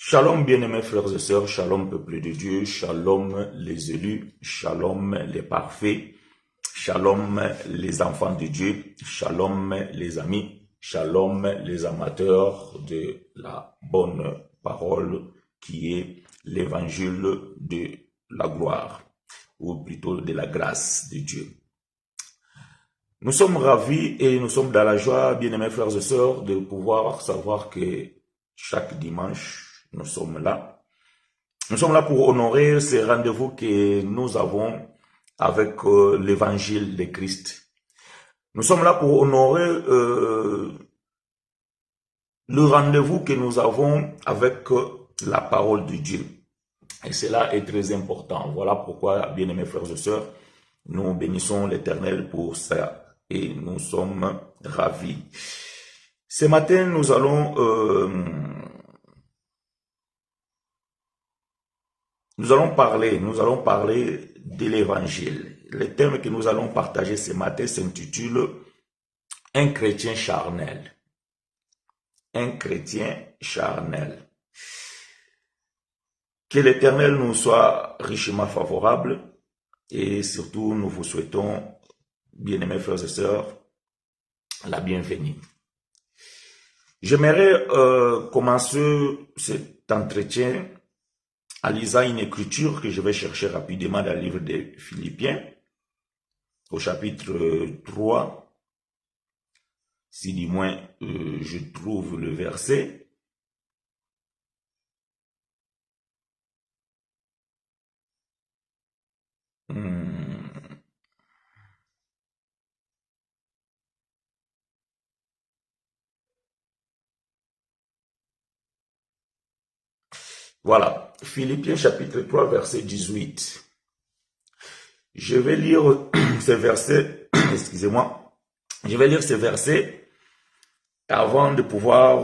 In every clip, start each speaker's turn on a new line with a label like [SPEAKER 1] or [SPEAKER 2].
[SPEAKER 1] Shalom, bien-aimés frères et sœurs, shalom, peuple de Dieu, shalom, les élus, shalom, les parfaits, shalom, les enfants de Dieu, shalom, les amis, shalom, les amateurs de la bonne parole qui est l'évangile de la gloire, ou plutôt de la grâce de Dieu. Nous sommes ravis et nous sommes dans la joie, bien-aimés frères et sœurs, de pouvoir savoir que chaque dimanche, nous sommes là. Nous sommes là pour honorer ces rendez-vous que nous avons avec l'évangile de Christ. Nous sommes là pour honorer le rendez-vous que nous avons avec la parole de Dieu. Et cela est très important. Voilà pourquoi, bien-aimés frères et sœurs, nous bénissons l'Éternel pour ça et nous sommes ravis. Ce matin, nous allons parler de l'évangile. Le thème que nous allons partager ce matin s'intitule Un chrétien charnel. Un chrétien charnel. Que l'Éternel nous soit richement favorable et surtout nous vous souhaitons, bien-aimés frères et sœurs, la bienvenue. J'aimerais commencer cet entretien en lisant une écriture que je vais chercher rapidement dans le livre des Philippiens, au chapitre 3, si du moins je trouve le verset. Voilà, Philippiens chapitre 3, verset 18. Je vais lire ces versets, excusez-moi, je vais lire ces versets avant de pouvoir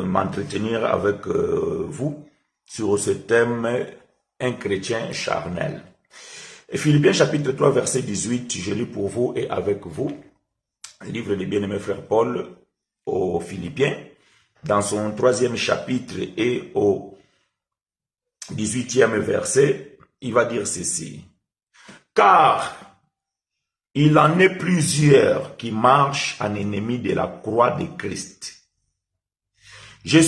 [SPEAKER 1] m'entretenir avec vous sur ce thème, un chrétien charnel. Et Philippiens chapitre 3, verset 18, je lis pour vous et avec vous, livre du bien-aimé frère Paul aux Philippiens, dans son 3e chapitre et au 18e verset, il va dire ceci. Car il en est plusieurs qui marchent en ennemi de la croix de Christ. Je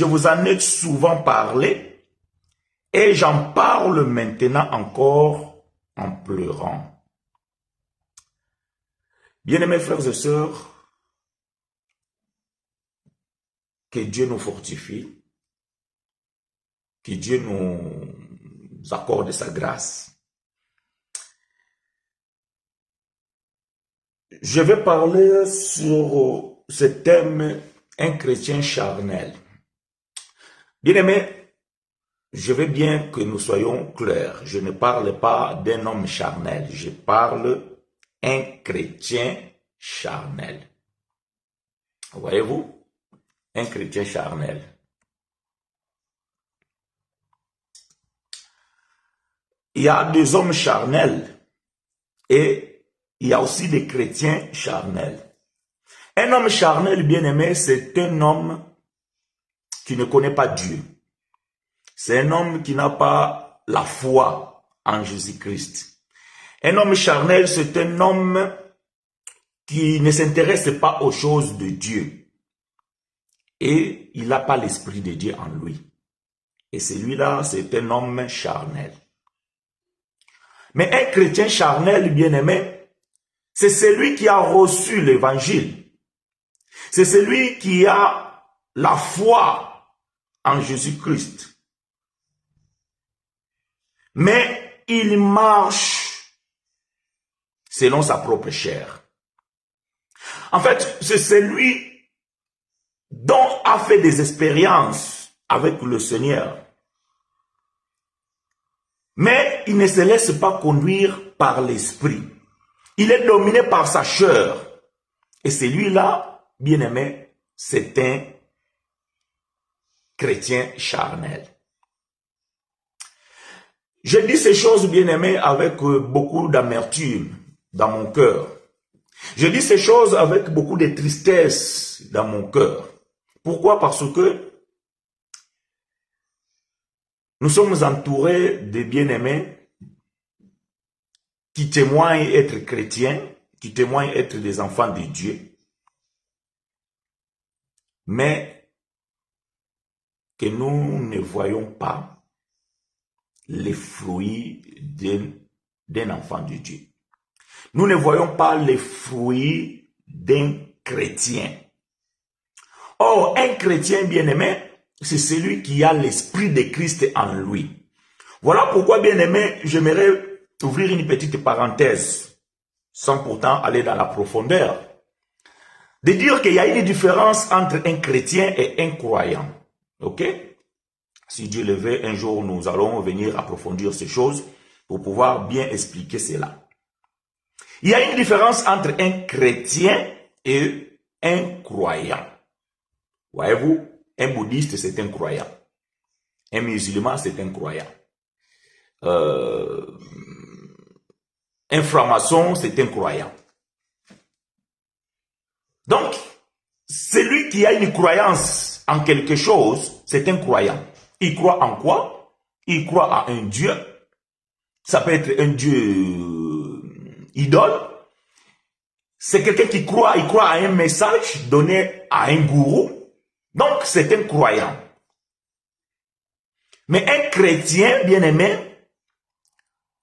[SPEAKER 1] vous en ai souvent parlé et j'en parle maintenant encore en pleurant. Bien-aimés frères et sœurs, que Dieu nous fortifie, que Dieu nous accorde sa grâce. Je vais parler sur ce thème, un chrétien charnel. Bien-aimés, je veux bien que nous soyons clairs. Je ne parle pas d'un homme charnel, je parle d'un chrétien charnel. Voyez-vous? Un chrétien charnel. Il y a des hommes charnels et il y a aussi des chrétiens charnels. Un homme charnel, bien-aimé, c'est un homme qui ne connaît pas Dieu. C'est un homme qui n'a pas la foi en Jésus-Christ. Un homme charnel, c'est un homme qui ne s'intéresse pas aux choses de Dieu. Et il n'a pas l'esprit de Dieu en lui. Et celui-là, c'est un homme charnel. Mais un chrétien charnel, bien-aimé, c'est celui qui a reçu l'évangile. C'est celui qui a la foi en Jésus-Christ. Mais il marche selon sa propre chair. En fait, c'est celui dont a fait des expériences avec le Seigneur. Mais il ne se laisse pas conduire par l'esprit. Il est dominé par sa chair. Et celui-là, bien-aimé, c'est un chrétien charnel. Je dis ces choses, bien-aimé, avec beaucoup d'amertume dans mon cœur. Je dis ces choses avec beaucoup de tristesse dans mon cœur. Pourquoi? Parce que nous sommes entourés de bien-aimés qui témoignent être chrétiens, qui témoignent être des enfants de Dieu, mais que nous ne voyons pas les fruits d'un enfant de Dieu. Nous ne voyons pas les fruits d'un chrétien. Or, un chrétien bien-aimé, c'est celui qui a l'esprit de Christ en lui. Voilà pourquoi, bien-aimé, j'aimerais ouvrir une petite parenthèse, sans pourtant aller dans la profondeur, de dire qu'il y a une différence entre un chrétien et un croyant. Ok? Si Dieu le veut, un jour, nous allons venir approfondir ces choses pour pouvoir bien expliquer cela. Il y a une différence entre un chrétien et un croyant. Voyez-vous, un bouddhiste, c'est un croyant. Un musulman, c'est un croyant. Un franc-maçon, c'est un croyant. Donc, celui qui a une croyance en quelque chose, c'est un croyant. Il croit en quoi? Il croit à un Dieu. Ça peut être un Dieu idole. C'est quelqu'un qui croit, il croit à un message donné à un gourou. Donc, c'est un croyant. Mais un chrétien, bien-aimé,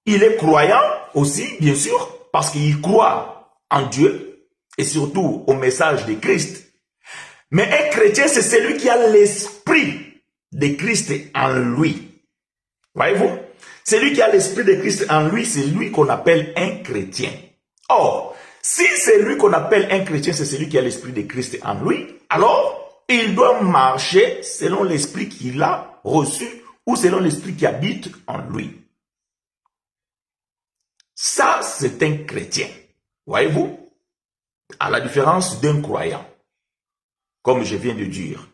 [SPEAKER 1] il est croyant aussi, bien sûr, parce qu'il croit en Dieu et surtout au message de Christ. Mais un chrétien, c'est celui qui a l'esprit de Christ en lui. Voyez-vous? Celui qui a l'esprit de Christ en lui, c'est lui qu'on appelle un chrétien. Or, si c'est lui qu'on appelle un chrétien, c'est celui qui a l'esprit de Christ en lui, alors il doit marcher selon l'esprit qu'il a reçu ou selon l'esprit qui habite en lui. Ça, c'est un chrétien. Voyez-vous? À la différence d'un croyant, comme je viens de dire.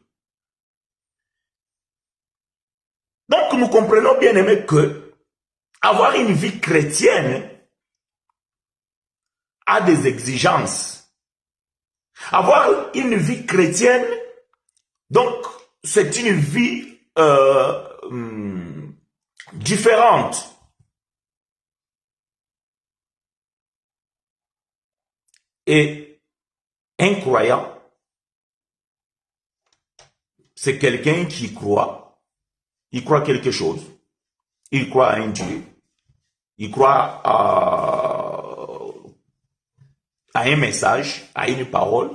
[SPEAKER 1] Donc, nous comprenons bien aimé que avoir une vie chrétienne a des exigences. Avoir une vie chrétienne, donc, c'est une vie différente. Et un croyant, c'est quelqu'un qui croit. Il croit quelque chose. Il croit à un Dieu. Il croit à un message, à une parole.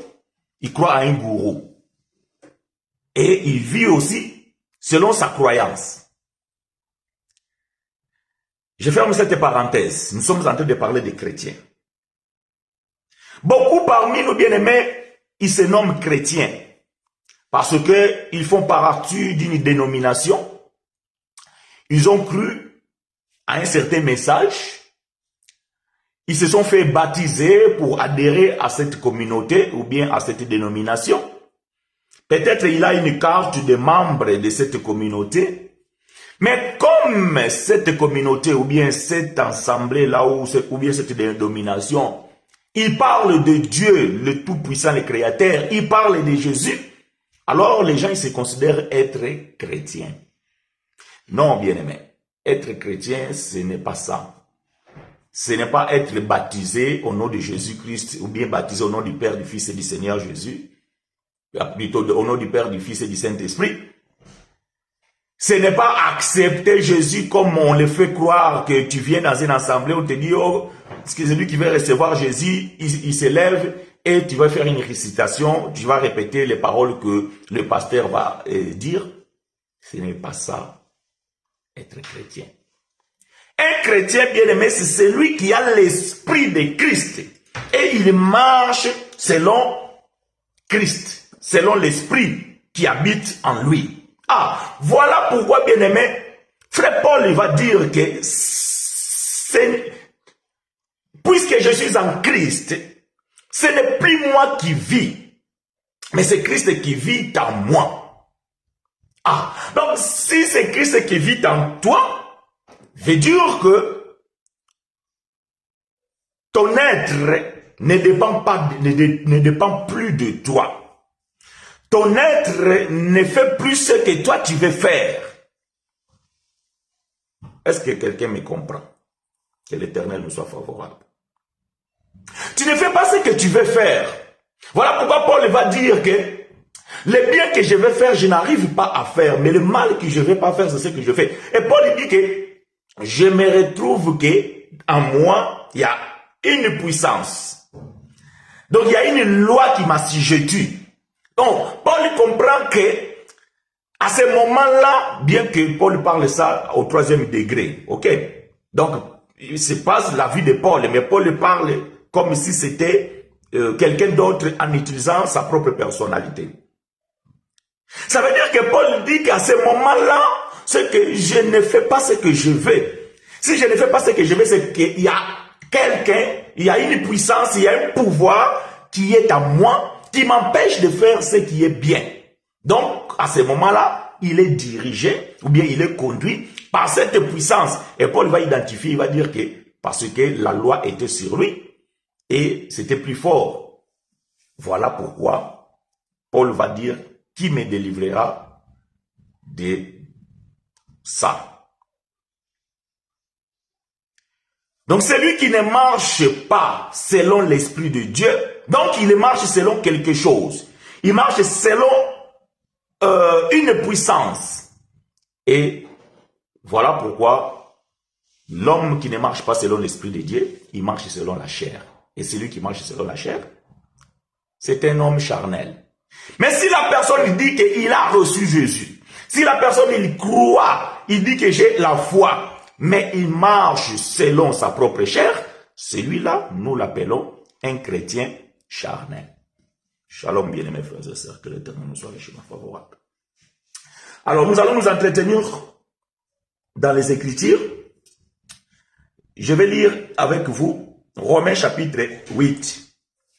[SPEAKER 1] Il croit à un gourou. Et il vit aussi selon sa croyance. Je ferme cette parenthèse. Nous sommes en train de parler des chrétiens. Beaucoup parmi nos bien-aimés, ils se nomment chrétiens parce qu'ils font partie d'une dénomination. Ils ont cru à un certain message. Ils se sont fait baptiser pour adhérer à cette communauté ou bien à cette dénomination. Peut-être il a une carte de membre de cette communauté. Mais comme cette communauté ou bien cette assemblée là ou bien cette dénomination, il parle de Dieu, le Tout-Puissant, le Créateur, il parle de Jésus, alors les gens ils se considèrent être chrétiens. Non, bien-aimé, être chrétien, ce n'est pas ça. Ce n'est pas être baptisé au nom de Jésus-Christ ou bien baptisé au nom du Père, du Fils et du Seigneur Jésus, plutôt au nom du Père, du Fils et du Saint-Esprit. Ce n'est pas accepter Jésus comme on le fait croire que tu viens dans une assemblée, on te dit, oh, celui qui veut recevoir Jésus, il se lève et tu vas faire une récitation, tu vas répéter les paroles que le pasteur va dire. Ce n'est pas ça, être chrétien. Un chrétien bien-aimé, c'est celui qui a l'esprit de Christ et il marche selon Christ, selon l'esprit qui habite en lui. Ah, voilà pourquoi, bien-aimé, Frère Paul il va dire que puisque je suis en Christ, ce n'est plus moi qui vis, mais c'est Christ qui vit en moi. Ah, donc si c'est Christ qui vit en toi, veut dire que ton être ne dépend plus de toi. ton être ne fait plus ce que toi tu veux faire. Est-ce que quelqu'un me comprend? Que l'Éternel nous soit favorable. Tu ne fais pas ce que tu veux faire. Voilà pourquoi Paul va dire que le bien que je vais faire, je n'arrive pas à faire, mais le mal que je ne vais pas faire, c'est ce que je fais. Et Paul dit que je me retrouve que en moi, il y a une puissance. Donc il y a une loi qui m'assujettit. Donc Paul comprend que à ce moment-là, bien que Paul parle ça au 3e degré, ok? Donc il se passe la vie de Paul, mais Paul parle comme si c'était quelqu'un d'autre en utilisant sa propre personnalité. Ça veut dire que Paul dit qu'à ce moment-là, c'est que je ne fais pas ce que je veux. Si je ne fais pas ce que je veux, c'est qu'il y a quelqu'un, il y a une puissance, il y a un pouvoir qui est à moi, qui m'empêche de faire ce qui est bien. Donc, à ce moment-là, il est dirigé, ou bien il est conduit par cette puissance. Et Paul va identifier, il va dire que, parce que la loi était sur lui, et c'était plus fort. Voilà pourquoi Paul va dire, qui me délivrera de ça? Donc celui qui ne marche pas selon l'Esprit de Dieu, donc il marche selon quelque chose. Il marche selon une puissance. Et voilà pourquoi l'homme qui ne marche pas selon l'Esprit de Dieu, il marche selon la chair. Et celui qui marche selon la chair, c'est un homme charnel. Mais si la personne dit qu'il a reçu Jésus, si la personne il croit, il dit que j'ai la foi, mais il marche selon sa propre chair, celui-là, nous l'appelons un chrétien charnel. Shalom, bien-aimés frères et sœurs, que l'Éternel nous soit richement favorable. Alors, nous allons nous entretenir dans les Écritures. Je vais lire avec vous Romains chapitre 8.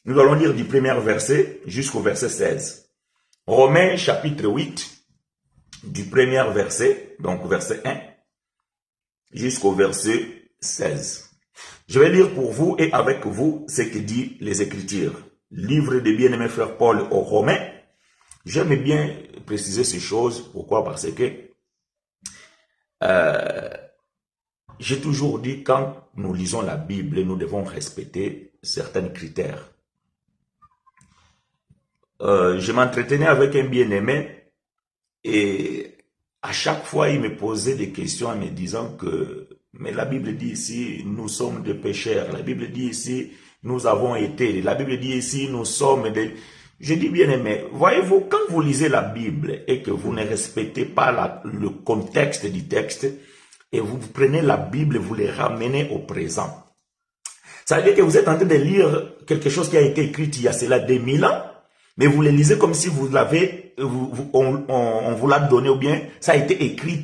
[SPEAKER 1] Nous allons lire du premier verset jusqu'au verset 16. Romains chapitre 8, du premier verset, donc verset 1, jusqu'au verset 16. Je vais lire pour vous et avec vous ce que dit les Écritures. Livre de bien-aimé frère Paul aux Romains. J'aime bien préciser ces choses. Pourquoi? Parce que j'ai toujours dit, quand nous lisons la Bible, nous devons respecter certains critères. Je m'entretenais avec un bien-aimé et à chaque fois il me posait des questions en me disant que mais la Bible dit ici nous sommes des pécheurs, la Bible dit ici nous avons été, la Bible dit ici nous sommes des... Je dis bien-aimé, voyez-vous, quand vous lisez la Bible et que vous ne respectez pas le contexte du texte et vous prenez la Bible, vous les ramenez au présent, ça veut dire que vous êtes en train de lire quelque chose qui a été écrit il y a cela 2000 ans, mais vous les lisez comme si vous l'avez, on vous l'a donné, ou bien ça a été écrit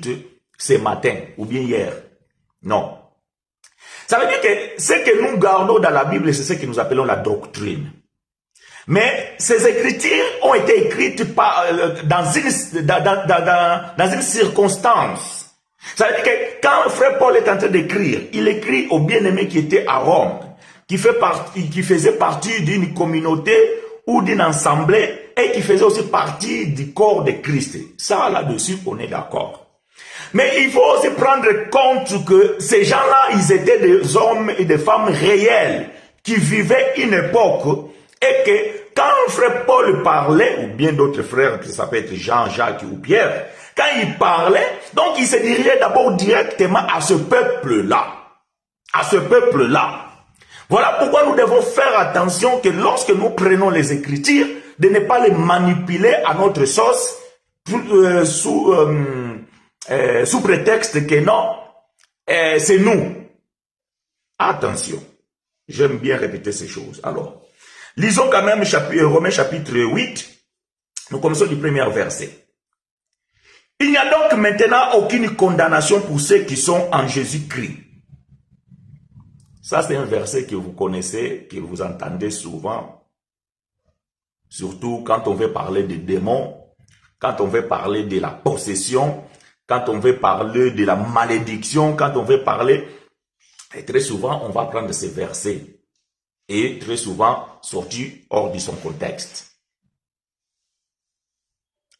[SPEAKER 1] ce matin, ou bien hier. Non. Ça veut dire que ce que nous gardons dans la Bible, c'est ce que nous appelons la doctrine. Mais ces écritures ont été écrites dans une circonstance. Ça veut dire que quand frère Paul est en train d'écrire, il écrit au bien-aimé qui était à Rome, qui faisait partie d'une communauté ou d'une assemblée et qui faisait aussi partie du corps de Christ. Ça, là-dessus, on est d'accord. Mais il faut aussi prendre compte que ces gens-là, ils étaient des hommes et des femmes réels qui vivaient une époque et que quand frère Paul parlait, ou bien d'autres frères, que ça peut être Jean, Jacques ou Pierre, quand il parlait, donc il se dirigeait d'abord directement à ce peuple-là. À ce peuple-là. Voilà pourquoi nous devons faire attention que lorsque nous prenons les Écritures, de ne pas les manipuler à notre sauce sous prétexte que non, c'est nous. Attention, j'aime bien répéter ces choses. Alors, lisons quand même Romains chapitre 8, nous commençons du premier verset. Il n'y a donc maintenant aucune condamnation pour ceux qui sont en Jésus-Christ. Ça, c'est un verset que vous connaissez, que vous entendez souvent, surtout quand on veut parler des démons, quand on veut parler de la possession, quand on veut parler de la malédiction, quand on veut parler... Et très souvent, on va prendre ces versets et très souvent sortis hors de son contexte.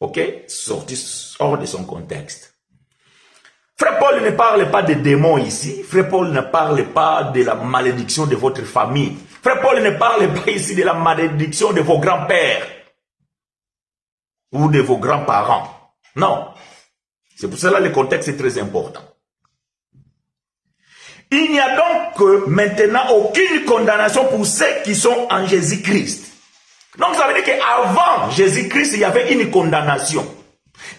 [SPEAKER 1] Ok? Sorti hors de son contexte. Frère Paul ne parle pas de démons ici. Frère Paul ne parle pas de la malédiction de votre famille. Frère Paul ne parle pas ici de la malédiction de vos grands-pères ou de vos grands-parents. Non. C'est pour cela que le contexte est très important. Il n'y a donc maintenant aucune condamnation pour ceux qui sont en Jésus-Christ. Donc ça veut dire qu'avant Jésus-Christ, il y avait une condamnation.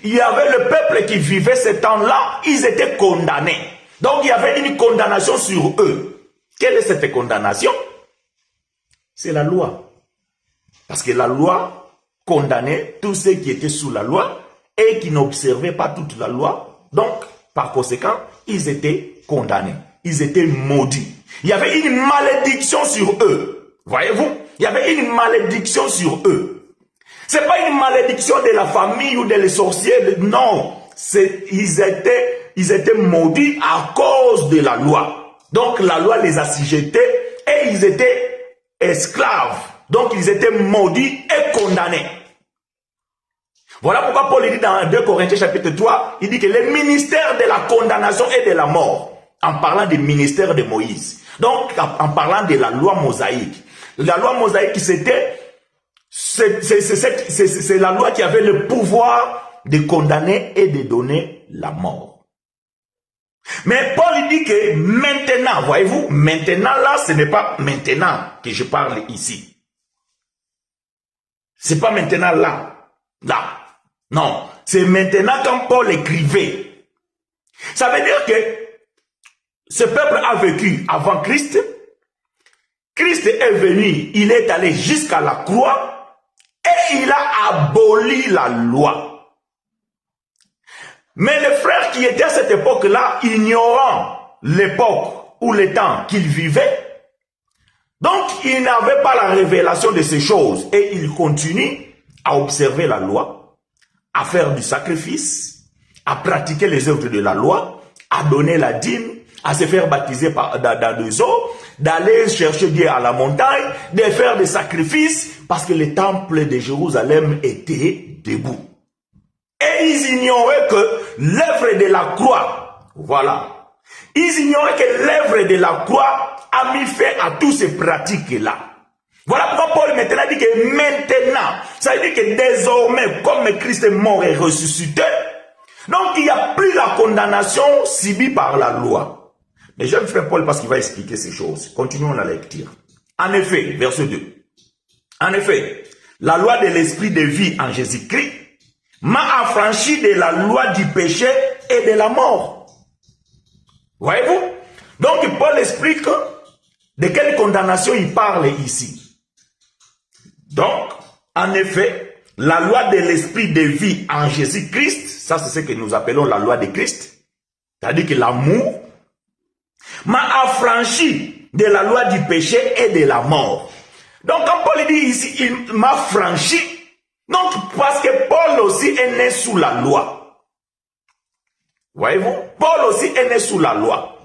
[SPEAKER 1] Il y avait le peuple qui vivait ce temps-là, ils étaient condamnés. Donc il y avait une condamnation sur eux. Quelle est cette condamnation? C'est la loi. Parce que la loi condamnait tous ceux qui étaient sous la loi et qui n'observaient pas toute la loi. Donc, par conséquent, ils étaient condamnés. Ils étaient maudits. Il y avait une malédiction sur eux. Voyez-vous? Il y avait une malédiction sur eux. Ce n'est pas une malédiction de la famille ou des sorciers. Non. Ils étaient maudits à cause de la loi. Donc, la loi les assujettait et ils étaient esclaves. Donc, ils étaient maudits et condamnés. Voilà pourquoi Paul dit dans 2 Corinthiens chapitre 3, il dit que le ministère de la condamnation et de la mort, en parlant du ministère de Moïse, donc en parlant de la loi mosaïque. La loi mosaïque, c'est la loi qui avait le pouvoir de condamner et de donner la mort. Mais Paul dit que maintenant, voyez-vous, maintenant là, ce n'est pas maintenant que je parle ici. C'est pas maintenant là. Non, c'est maintenant quand Paul écrivait. Ça veut dire que ce peuple a vécu avant Christ. Christ est venu, il est allé jusqu'à la croix et il a aboli la loi. Mais les frères qui étaient à cette époque-là, ignorant l'époque ou le temps qu'ils vivaient, donc ils n'avaient pas la révélation de ces choses et ils continuent à observer la loi, à faire du sacrifice, à pratiquer les œuvres de la loi, à donner la dîme, à se faire baptiser dans des eaux, d'aller chercher Dieu à la montagne, de faire des sacrifices, parce que le temple de Jérusalem était debout. Et ils ignoraient que l'œuvre de la croix, voilà, ils ignoraient que l'œuvre de la croix a mis fin à toutes ces pratiques-là. Voilà pourquoi Paul maintenant dit que maintenant, ça veut dire que désormais, comme Christ est mort et ressuscité, donc il n'y a plus la condamnation subie par la loi. Mais j'aime frère Paul parce qu'il va expliquer ces choses. Continuons la lecture. En effet, verset 2. En effet, la loi de l'esprit de vie en Jésus-Christ m'a affranchi de la loi du péché et de la mort. Voyez-vous? Donc Paul explique de quelle condamnation il parle ici. Donc, en effet, la loi de l'esprit de vie en Jésus-Christ, ça c'est ce que nous appelons la loi de Christ, c'est-à-dire que l'amour m'a affranchi de la loi du péché et de la mort. Donc quand Paul dit ici, il m'a franchi, donc parce que Paul aussi est né sous la loi. Voyez-vous? Paul aussi est né sous la loi.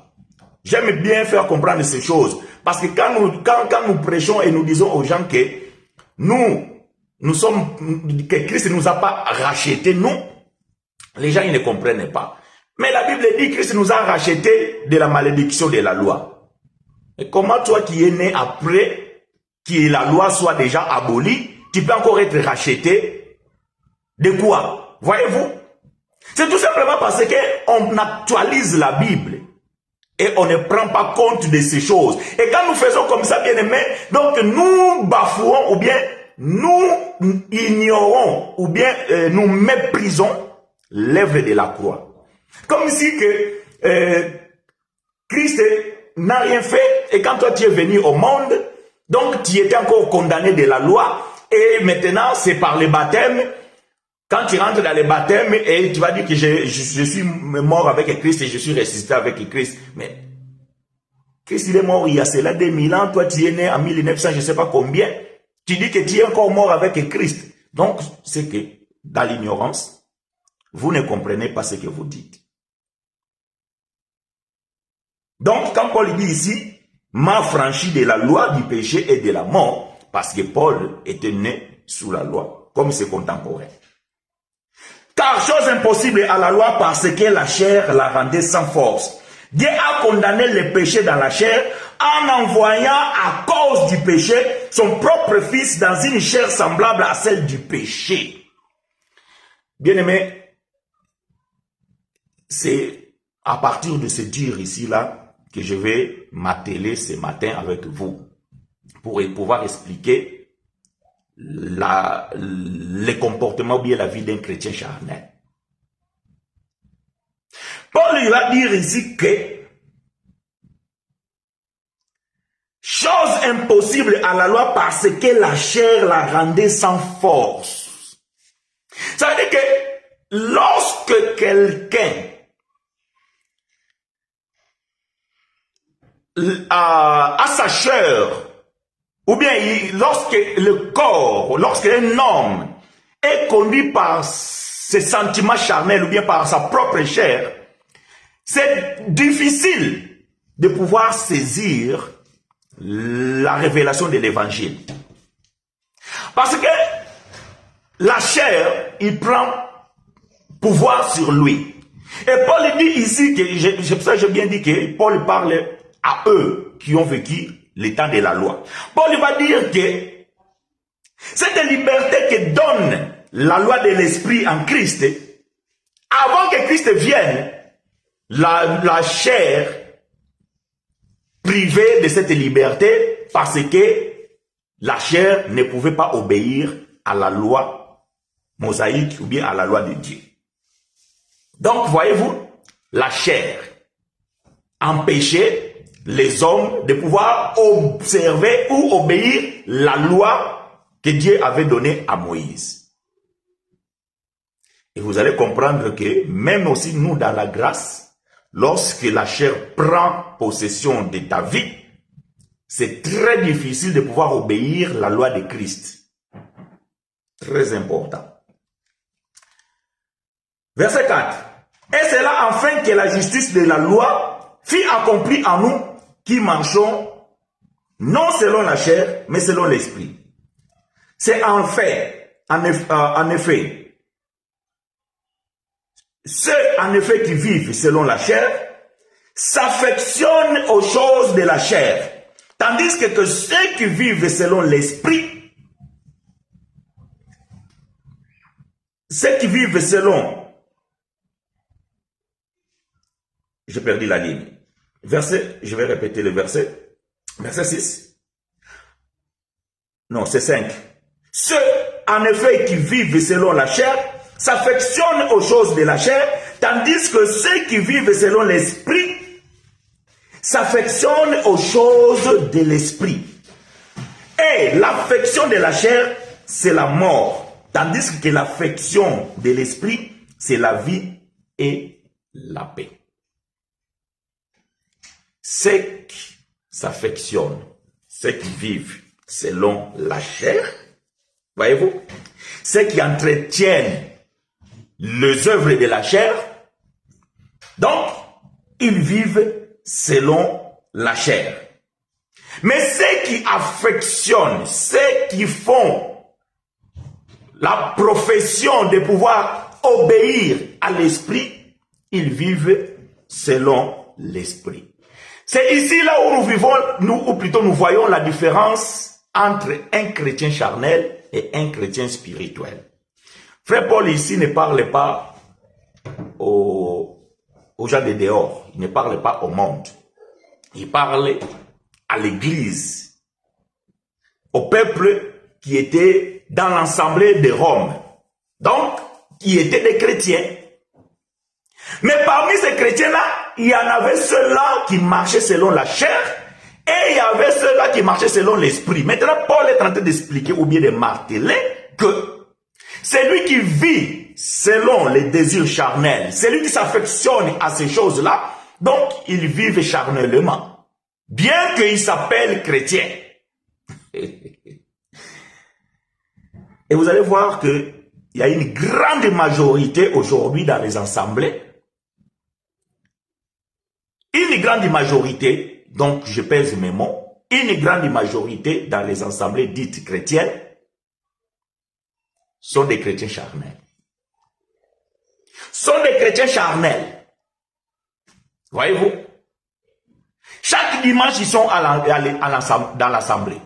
[SPEAKER 1] J'aime bien faire comprendre ces choses, parce que quand nous prêchons et nous disons aux gens que que Christ ne nous a pas rachetés, nous, les gens ils ne comprennent pas. Mais la Bible dit que Christ nous a rachetés de la malédiction de la loi. Et comment toi qui es né après que la loi soit déjà abolie, tu peux encore être racheté de quoi? Voyez-vous? C'est tout simplement parce qu'on actualise la Bible et on ne prend pas compte de ces choses. Et quand nous faisons comme ça, bien aimé, donc nous bafouons ou bien nous ignorons ou bien nous méprisons l'œuvre de la croix. Comme si que Christ n'a rien fait et quand toi tu es venu au monde, donc tu étais encore condamné de la loi et maintenant c'est par le baptême. Quand tu rentres dans le baptême et tu vas dire que je suis mort avec Christ et je suis ressuscité avec Christ. Mais Christ il est mort il y a cela 2000 ans, toi tu es né en 1900, je ne sais pas combien. Tu dis que tu es encore mort avec Christ. Donc c'est que dans l'ignorance, vous ne comprenez pas ce que vous dites. Donc, quand Paul dit ici, m'a franchi de la loi du péché et de la mort, parce que Paul était né sous la loi, comme ses contemporains. Car chose impossible à la loi parce que la chair la rendait sans force. Dieu a condamné le péché dans la chair en envoyant à cause du péché son propre fils dans une chair semblable à celle du péché. Bien-aimé, c'est à partir de ce dire ici-là que je vais m'atteler ce matin avec vous pour pouvoir expliquer le comportement ou bien la vie d'un chrétien charnel. Paul il va dire ici que chose impossible à la loi parce que la chair la rendait sans force. Ça veut dire que lorsque quelqu'un a sa chair, ou bien lorsque le corps, lorsqu'un homme est conduit par ses sentiments charnels ou bien par sa propre chair, c'est difficile de pouvoir saisir la révélation de l'évangile. Parce que la chair, il prend pouvoir sur lui. Et Paul dit ici, que c'est pour ça que j'ai bien dit que Paul parle à eux qui ont vécu le temps de la loi. Paul va dire que cette liberté que donne la loi de l'esprit en Christ, avant que Christ vienne, la chair privée de cette liberté parce que la chair ne pouvait pas obéir à la loi mosaïque ou bien à la loi de Dieu. Donc, voyez-vous, la chair empêchait les hommes de pouvoir observer ou obéir la loi que Dieu avait donnée à Moïse. Et vous allez comprendre que même aussi nous dans la grâce, lorsque la chair prend possession de ta vie, c'est très difficile de pouvoir obéir la loi de Christ. Très important. Verset 4. Et c'est là enfin que la justice de la loi fut accomplie en nous qui marchons non selon la chair, mais selon l'esprit. C'est en effet, ceux en effet qui vivent selon la chair s'affectionnent aux choses de la chair, tandis que ceux qui vivent selon l'esprit, ceux qui vivent selon, j'ai perdu la ligne, verset, je vais répéter le verset, verset 6, non c'est 5, ceux en effet qui vivent selon la chair s'affectionnent aux choses de la chair, tandis que ceux qui vivent selon l'esprit s'affectionnent aux choses de l'esprit. Et l'affection de la chair, c'est la mort, tandis que l'affection de l'esprit, c'est la vie et la paix. Ceux qui s'affectionnent, ceux qui vivent selon la chair, voyez-vous, ceux qui entretiennent les œuvres de la chair, donc ils vivent selon la chair. Mais ceux qui affectionnent, ceux qui font la profession de pouvoir obéir à l'esprit, ils vivent selon l'esprit. C'est ici là où nous vivons, ou plutôt nous voyons la différence entre un chrétien charnel et un chrétien spirituel. Frère Paul ici ne parle pas aux gens de dehors, il ne parle pas au monde, il parle à l'église, au peuple qui était dans l'assemblée de Rome, donc qui étaient des chrétiens. Mais parmi ces chrétiens-là, il y en avait ceux-là qui marchaient selon la chair et il y avait ceux-là qui marchaient selon l'esprit. Maintenant, Paul est en train d'expliquer ou bien de marteler que celui qui vit selon les désirs charnels, celui qui s'affectionne à ces choses-là, donc ils vivent charnellement, bien qu'ils s'appellent chrétiens. Et vous allez voir qu'il y a une grande majorité aujourd'hui dans les assemblées, une grande majorité, donc je pèse mes mots, une grande majorité dans les assemblées dites chrétiennes sont des chrétiens charnels. sont des chrétiens charnels. Voyez-vous? Chaque dimanche, ils sont dans l'assemblée.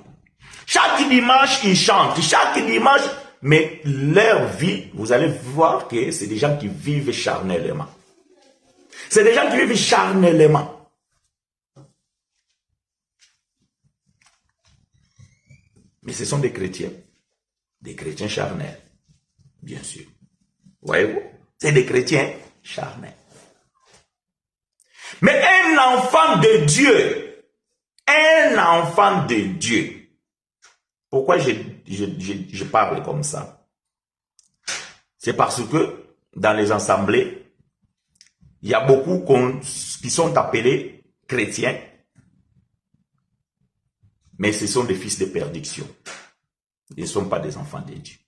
[SPEAKER 1] Chaque dimanche, ils chantent. Chaque dimanche, mais leur vie, vous allez voir que c'est des gens qui vivent charnellement. C'est des gens qui vivent charnellement. Mais ce sont des chrétiens charnels, bien sûr. Voyez-vous? C'est des chrétiens charnels. Mais un enfant de Dieu, pourquoi je parle comme ça? C'est parce que dans les assemblées, il y a beaucoup qui sont appelés chrétiens, mais ce sont des fils de perdition. Ils ne sont pas des enfants de Dieu.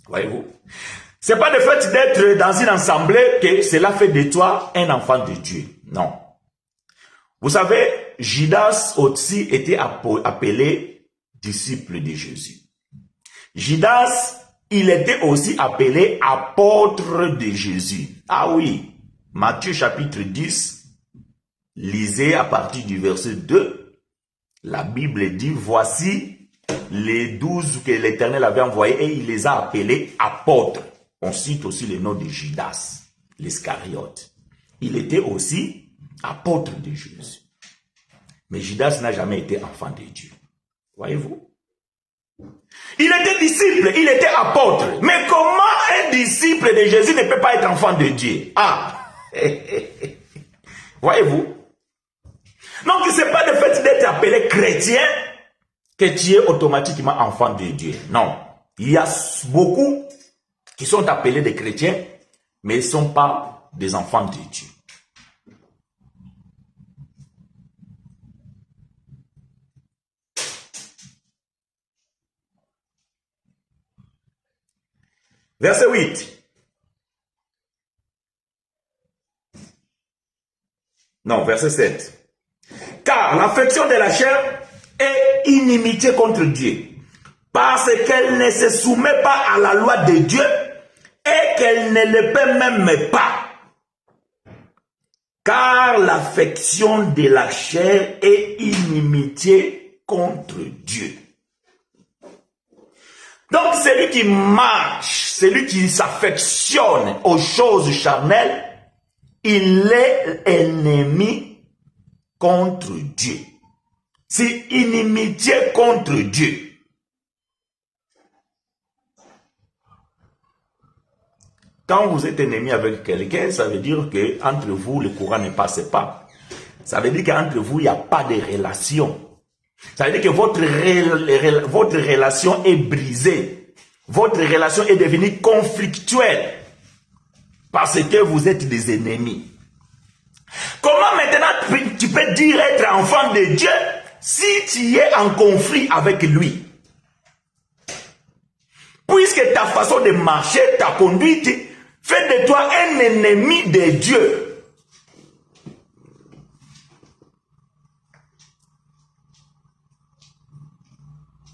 [SPEAKER 1] Voyez-vous? Ce n'est pas le fait d'être dans une assemblée que cela fait de toi un enfant de Dieu. Non. Vous savez, Judas aussi était appelé disciple de Jésus. Judas, il était aussi appelé apôtre de Jésus. Ah oui, Matthieu chapitre 10, lisez à partir du verset 2. La Bible dit, voici les 12 que l'Éternel avait envoyés et il les a appelés apôtres. On cite aussi le nom de Judas, l'Iscariote. Il était aussi apôtre de Jésus. Mais Judas n'a jamais été enfant de Dieu. Voyez-vous? Il était disciple, il était apôtre. Mais comment un disciple de Jésus ne peut pas être enfant de Dieu? Ah! Voyez-vous? Donc, ce n'est pas le fait d'être appelé chrétien que tu es automatiquement enfant de Dieu. Non. Il y a beaucoup qui sont appelés des chrétiens, mais ils ne sont pas des enfants de Dieu. Verset 8. Non, verset 7. Car l'affection de la chair est inimitié contre Dieu, parce qu'elle ne se soumet pas à la loi de Dieu et qu'elle ne le peut même pas. Car l'affection de la chair est inimitié contre Dieu. Donc celui qui marche, celui qui s'affectionne aux choses charnelles, il est ennemi contre Dieu. C'est inimitié contre Dieu. Quand vous êtes ennemi avec quelqu'un, ça veut dire que entre vous, le courant ne passe pas. Ça veut dire qu'entre vous, il n'y a pas de relation. Ça veut dire que votre relation est brisée. Votre relation est devenue conflictuelle. Parce que vous êtes des ennemis. Comment maintenant tu peux dire être enfant de Dieu si tu es en conflit avec lui? Puisque ta façon de marcher, ta conduite, fait de toi un ennemi de Dieu.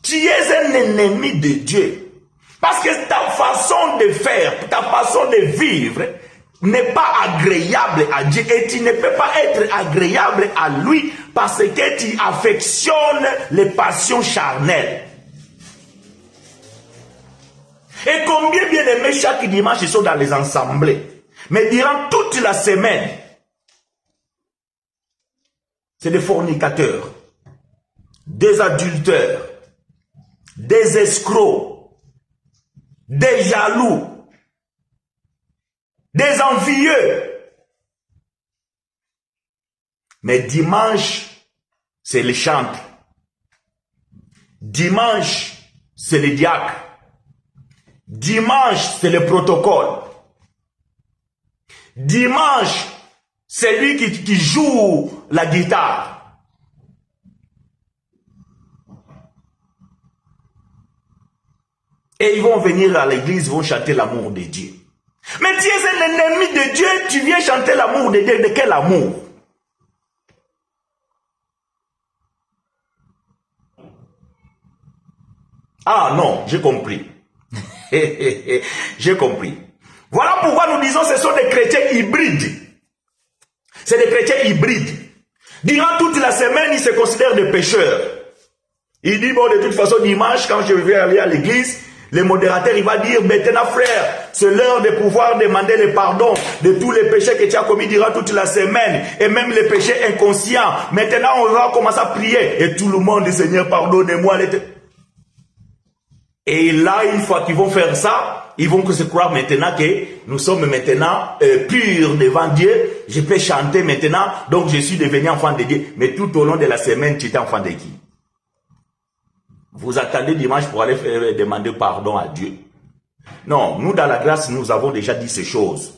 [SPEAKER 1] Tu es un ennemi de Dieu. Parce que ta façon de faire, ta façon de vivre n'est pas agréable à Dieu. Et tu ne peux pas être agréable à lui parce que tu affectionnes les passions charnelles. Et combien bien aimés chaque dimanche ils sont dans les assemblées. Mais durant toute la semaine, c'est des fornicateurs, des adultères, des escrocs, des jaloux, des envieux. Mais dimanche, c'est les chantres. Dimanche, c'est les diacres. Dimanche, c'est le protocole. Dimanche, c'est lui qui joue la guitare. Et ils vont venir à l'église, ils vont chanter l'amour de Dieu. Mais tu es un ennemi de Dieu, tu viens chanter l'amour de Dieu. De quel amour? Ah non, j'ai compris. J'ai compris. Voilà pourquoi nous disons que ce sont des chrétiens hybrides. C'est des chrétiens hybrides. Durant toute la semaine, ils se considèrent des pécheurs. Il dit, bon, de toute façon, dimanche, quand je vais aller à l'église, le modérateur, il va dire, maintenant frère, c'est l'heure de pouvoir demander le pardon de tous les péchés que tu as commis durant toute la semaine, et même les péchés inconscients. Maintenant, on va commencer à prier, et tout le monde dit, Seigneur, pardonnez-moi. Et là, une fois qu'ils vont faire ça, ils vont se croire maintenant que nous sommes maintenant purs devant Dieu. Je peux chanter maintenant, donc je suis devenu enfant de Dieu. Mais tout au long de la semaine, tu étais enfant de qui? Vous attendez dimanche pour aller demander pardon à Dieu. Non, nous dans la grâce, nous avons déjà dit ces choses.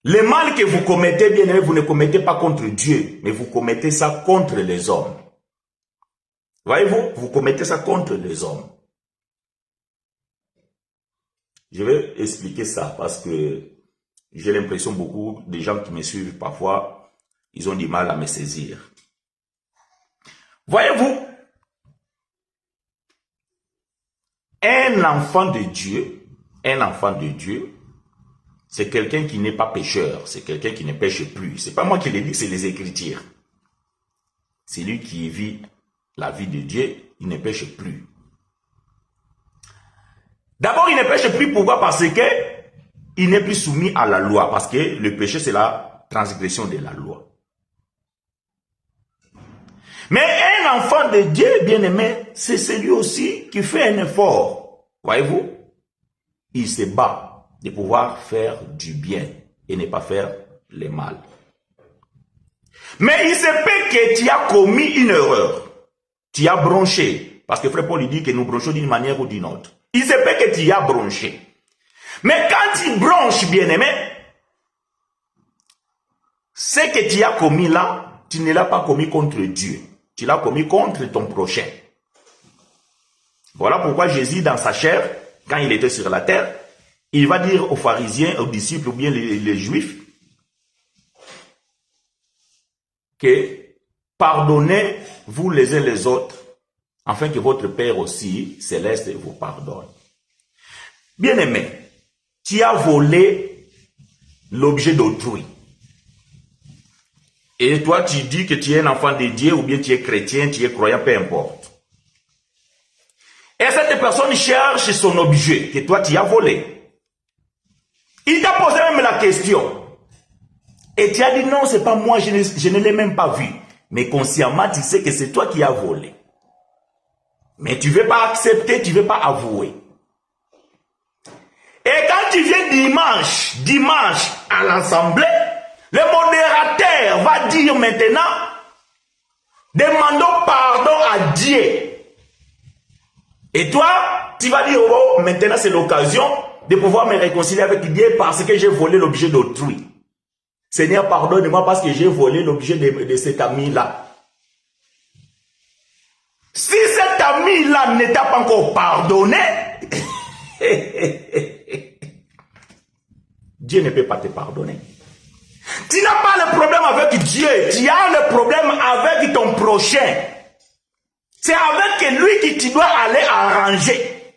[SPEAKER 1] Le mal que vous commettez, bien aimé, vous ne commettez pas contre Dieu, mais vous commettez ça contre les hommes. Voyez-vous, vous commettez ça contre les hommes. Je vais expliquer ça parce que j'ai l'impression beaucoup des gens qui me suivent parfois, ils ont du mal à me saisir. Voyez-vous, un enfant de Dieu, c'est quelqu'un qui n'est pas pécheur, c'est quelqu'un qui ne pêche plus. C'est pas moi qui l'ai dit, c'est les Écritures. C'est lui qui vit la vie de Dieu, il ne pêche plus. D'abord, il ne pêche plus, pourquoi? Parce que il n'est plus soumis à la loi, parce que le péché, c'est la transgression de la loi. Mais un enfant de Dieu, bien-aimé, c'est celui aussi qui fait un effort. Voyez-vous? Il se bat de pouvoir faire du bien et ne pas faire le mal. Mais il se peut que tu as commis une erreur. Tu as bronché. Parce que Frère Paul dit que nous bronchons d'une manière ou d'une autre. Il se peut que tu as bronché. Mais quand tu bronches, bien-aimé, ce que tu as commis là, tu ne l'as pas commis contre Dieu. Tu l'as commis contre ton prochain. Voilà pourquoi Jésus, dans sa chair, quand il était sur la terre, il va dire aux pharisiens, aux disciples ou bien les juifs, que pardonnez-vous les uns les autres, afin que votre Père aussi céleste vous pardonne. Bien-aimé, tu as volé l'objet d'autrui. Et toi, tu dis que tu es un enfant de Dieu, ou bien tu es chrétien, tu es croyant, peu importe. Et cette personne cherche son objet que toi, tu as volé. Il t'a posé même la question. Et tu as dit non, c'est pas moi, je ne l'ai même pas vu. Mais consciemment, tu sais que c'est toi qui as volé. Mais tu ne veux pas accepter, tu ne veux pas avouer. Et quand tu viens dimanche à l'assemblée, le modérateur va dire maintenant, demandons pardon à Dieu. Et toi, tu vas dire, oh, maintenant c'est l'occasion de pouvoir me réconcilier avec Dieu parce que j'ai volé l'objet d'autrui. Seigneur, pardonne-moi parce que j'ai volé l'objet de cet ami-là. Si cet ami-là ne t'a pas encore pardonné, Dieu ne peut pas te pardonner. Tu n'as pas le problème avec Dieu, tu as le problème avec ton prochain. C'est avec lui que tu dois aller arranger.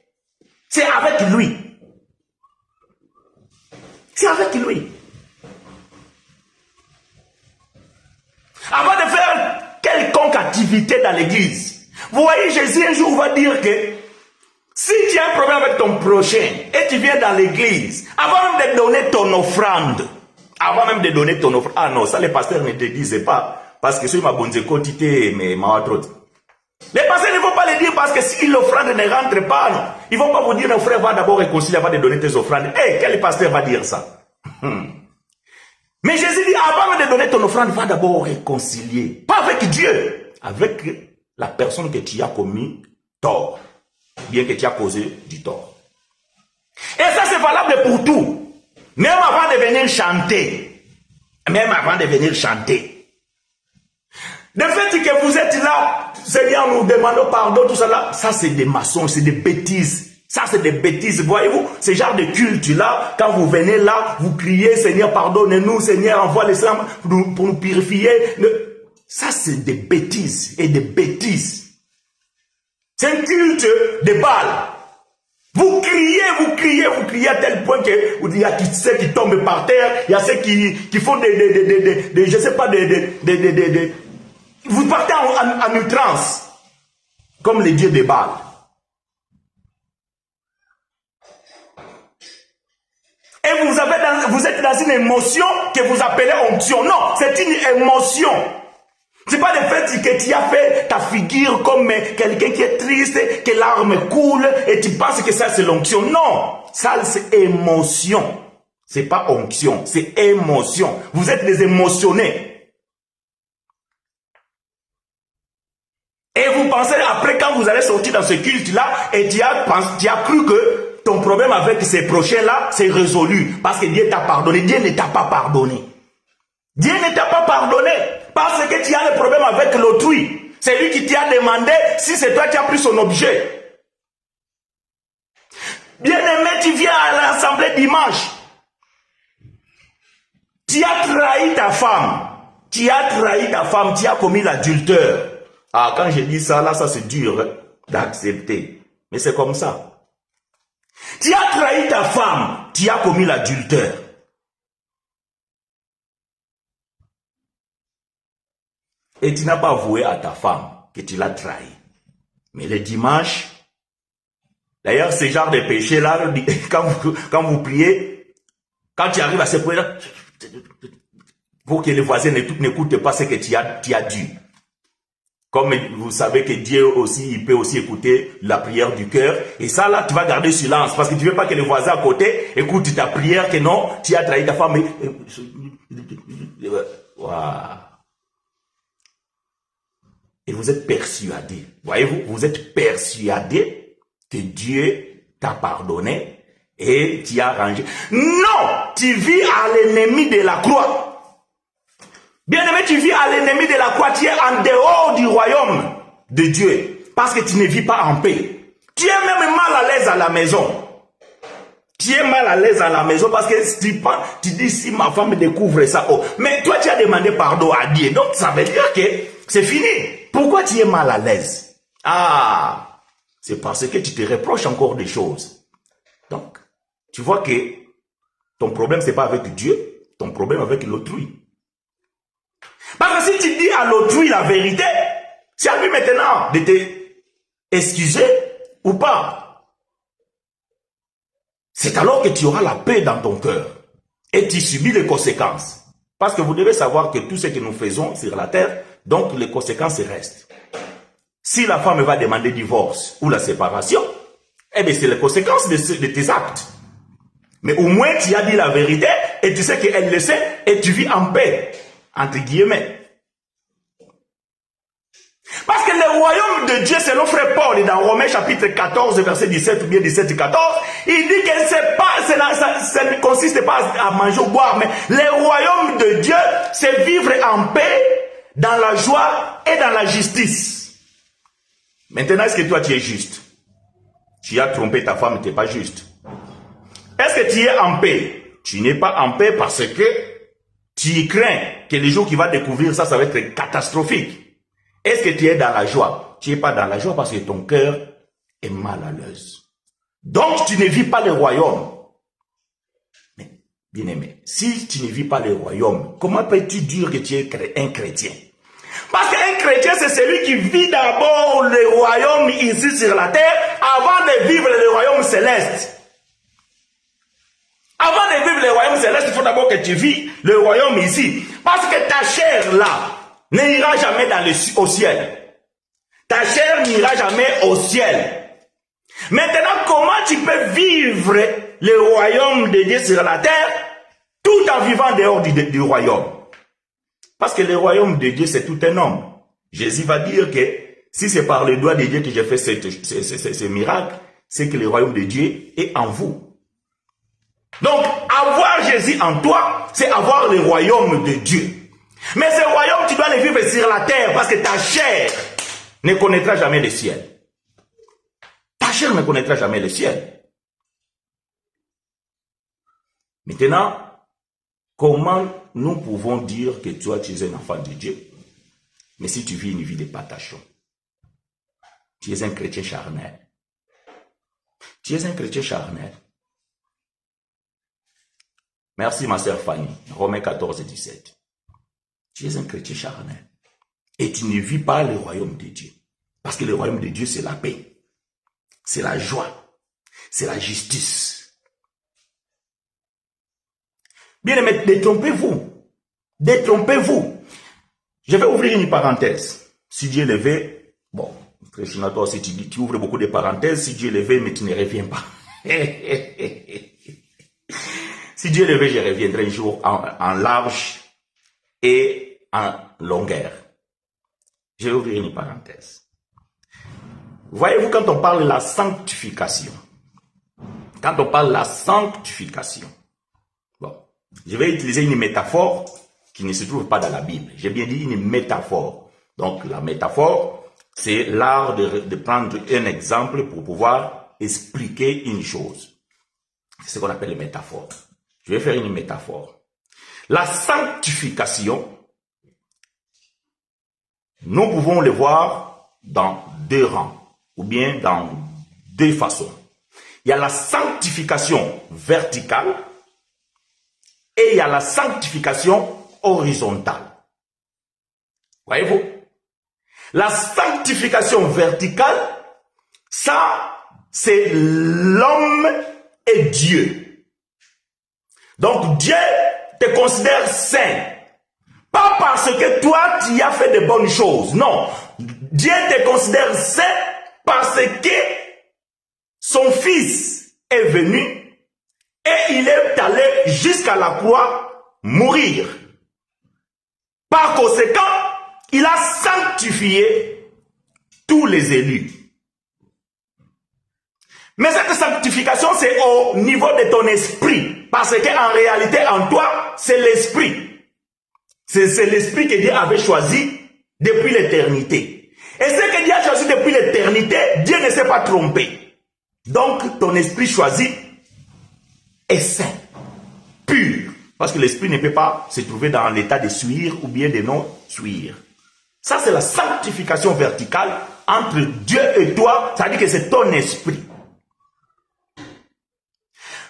[SPEAKER 1] C'est avec lui. C'est avec lui. Avant de faire quelconque activité dans l'église, vous voyez, Jésus un jour va dire que si tu as un problème avec ton prochain et tu viens dans l'église, avant même de donner ton offrande, ah non, ça les pasteurs ne te disaient pas, parce que si ma bonne quantité, mais ma trop. Les pasteurs ne vont pas le dire parce que si l'offrande ne rentre pas, non, ils ne vont pas vous dire, non frère, va d'abord réconcilier avant de donner tes offrandes. Hey, quel pasteur va dire ça? Mais Jésus dit, avant même de donner ton offrande, va d'abord réconcilier. Pas avec Dieu, avec la personne que tu as commis tort, bien que tu as causé du tort. Et ça, c'est valable pour tout. Même avant de venir chanter. Même avant de venir chanter. Le fait que vous êtes là, Seigneur, nous demandons pardon, tout ça là, ça c'est des maçons, c'est des bêtises. Ça c'est des bêtises, voyez-vous, ce genre de culte-là, quand vous venez là, vous criez, Seigneur, pardonne-nous, Seigneur, envoie l'islam pour nous purifier. Ça c'est des bêtises et des bêtises. C'est un culte de Baal. Vous criez à tel point que il y a ceux qui tombent par terre, il y a ceux qui font je sais pas, vous partez en outrance, comme les dieux de Baal. Et vous êtes dans une émotion que vous appelez onction. Non, c'est une émotion. C'est pas le fait que tu as fait ta figure comme quelqu'un qui est triste, que l'arme coule et tu penses que ça c'est l'onction. Non, ça c'est émotion. C'est pas onction, c'est émotion. Vous êtes des émotionnés. Et vous pensez après quand vous allez sortir dans ce culte-là et tu as cru que ton problème avec ces prochains-là c'est résolu parce que Dieu t'a pardonné. Dieu ne t'a pas pardonné. Dieu ne t'a pas pardonné parce que tu as le problème avec l'autrui. C'est lui qui t'a demandé si c'est toi qui as pris son objet. Bien-aimé, tu viens à l'assemblée dimanche. Tu as trahi ta femme. Tu as commis l'adultère. Ah, quand je dis ça, là, ça c'est dur d'accepter. Mais c'est comme ça. Tu as trahi ta femme. Tu as commis l'adultère. Et tu n'as pas avoué à ta femme que tu l'as trahi. Mais le dimanche, d'ailleurs, ce genre de péché-là, quand vous priez, quand tu arrives à ce point-là, pour que les voisins n'écoutent pas ce que tu as dit. Comme vous savez que Dieu aussi, il peut aussi écouter la prière du cœur. Et ça, là, tu vas garder silence. Parce que tu ne veux pas que les voisins à côté écoutent ta prière, que non, tu as trahi ta femme. Wow. Et vous êtes persuadé, voyez-vous, vous êtes persuadé que Dieu t'a pardonné et t'y a rangé. Non, tu vis à l'ennemi de la croix. Bien-aimé, tu vis à l'ennemi de la croix, tu es en dehors du royaume de Dieu parce que tu ne vis pas en paix. Tu es même mal à l'aise à la maison. Tu es mal à l'aise à la maison parce que tu dis si ma femme découvre ça, oh. Mais toi tu as demandé pardon à Dieu, donc ça veut dire que c'est fini. Pourquoi tu es mal à l'aise? Ah, c'est parce que tu te reproches encore des choses. Donc, tu vois que ton problème c'est pas avec Dieu, ton problème avec l'autrui. Parce que si tu dis à l'autrui la vérité, c'est à lui maintenant de te excuser ou pas. C'est alors que tu auras la paix dans ton cœur et tu subis les conséquences. Parce que vous devez savoir que tout ce que nous faisons sur la terre, donc les conséquences restent. Si la femme va demander divorce ou la séparation, eh bien c'est les conséquences de tes actes. Mais au moins tu as dit la vérité et tu sais qu'elle le sait et tu vis en paix, entre guillemets. Parce que le royaume de Dieu, selon frère Paul, dans Romains chapitre 14, verset 17 ou bien 17-14, il dit que ça ne consiste pas à manger ou boire, mais le royaume de Dieu, c'est vivre en paix, dans la joie et dans la justice. Maintenant, est-ce que toi tu es juste? Tu as trompé ta femme, tu n'es pas juste. Est-ce que tu es en paix? Tu n'es pas en paix parce que tu crains que les jours qui vont découvrir ça, ça va être catastrophique. Est-ce que tu es dans la joie? Tu n'es pas dans la joie parce que ton cœur est mal à l'aise. Donc, tu ne vis pas le royaume. Mais, bien aimé, si tu ne vis pas le royaume, comment peux-tu dire que tu es un chrétien? Parce qu'un chrétien, c'est celui qui vit d'abord le royaume ici sur la terre avant de vivre le royaume céleste. Avant de vivre le royaume céleste, il faut d'abord que tu vis le royaume ici. Parce que ta chair là, n'ira jamais au ciel. Ta chair n'ira jamais au ciel. Maintenant, comment tu peux vivre le royaume de Dieu sur la terre tout en vivant dehors du royaume? Parce que le royaume de Dieu, c'est tout un homme. Jésus va dire que si c'est par le doigt de Dieu que j'ai fait ce miracle, c'est que le royaume de Dieu est en vous. Donc, avoir Jésus en toi, c'est avoir le royaume de Dieu. Mais ce royaume, tu dois le vivre sur la terre parce que ta chair ne connaîtra jamais le ciel. Ta chair ne connaîtra jamais le ciel. Maintenant, comment nous pouvons dire que toi, tu es un enfant de Dieu, mais si tu vis une vie de patachon, tu es un chrétien charnel. Tu es un chrétien charnel. Merci ma sœur Fanny. Romains 14 et 17. Tu es un chrétien charnel. Et tu ne vis pas le royaume de Dieu. Parce que le royaume de Dieu, c'est la paix. C'est la joie. C'est la justice. Bien aimé, détrompez-vous. Détrompez-vous. Je vais ouvrir une parenthèse. Si Dieu le veut, bon, Krishna, toi aussi, tu ouvres beaucoup de parenthèses. Si Dieu le veut, mais tu ne reviens pas. Si Dieu le veut, je reviendrai un jour en large et en longueur. Je vais ouvrir une parenthèse. Voyez-vous, quand on parle de la sanctification, bon, je vais utiliser une métaphore qui ne se trouve pas dans la Bible. J'ai bien dit une métaphore. Donc, la métaphore, c'est l'art de prendre un exemple pour pouvoir expliquer une chose. C'est ce qu'on appelle une métaphore. Je vais faire une métaphore. La sanctification, nous pouvons le voir dans deux rangs, ou bien dans deux façons. Il y a la sanctification verticale et il y a la sanctification horizontale. Voyez-vous? La sanctification verticale, ça, c'est l'homme et Dieu. Donc Dieu te considère saint. Pas parce que toi, tu as fait de bonnes choses. Non. Dieu te considère saint parce que son fils est venu et il est allé jusqu'à la croix mourir. Par conséquent, il a sanctifié tous les élus. Mais cette sanctification, c'est au niveau de ton esprit. Parce qu'en réalité, en toi, c'est l'esprit. C'est l'esprit que Dieu avait choisi depuis l'éternité. Et ce que Dieu a choisi depuis l'éternité, Dieu ne s'est pas trompé. Donc, ton esprit choisi est saint, pur. Parce que l'esprit ne peut pas se trouver dans l'état de suir ou bien de non-suir. Ça, c'est la sanctification verticale entre Dieu et toi. Ça veut dire que c'est ton esprit.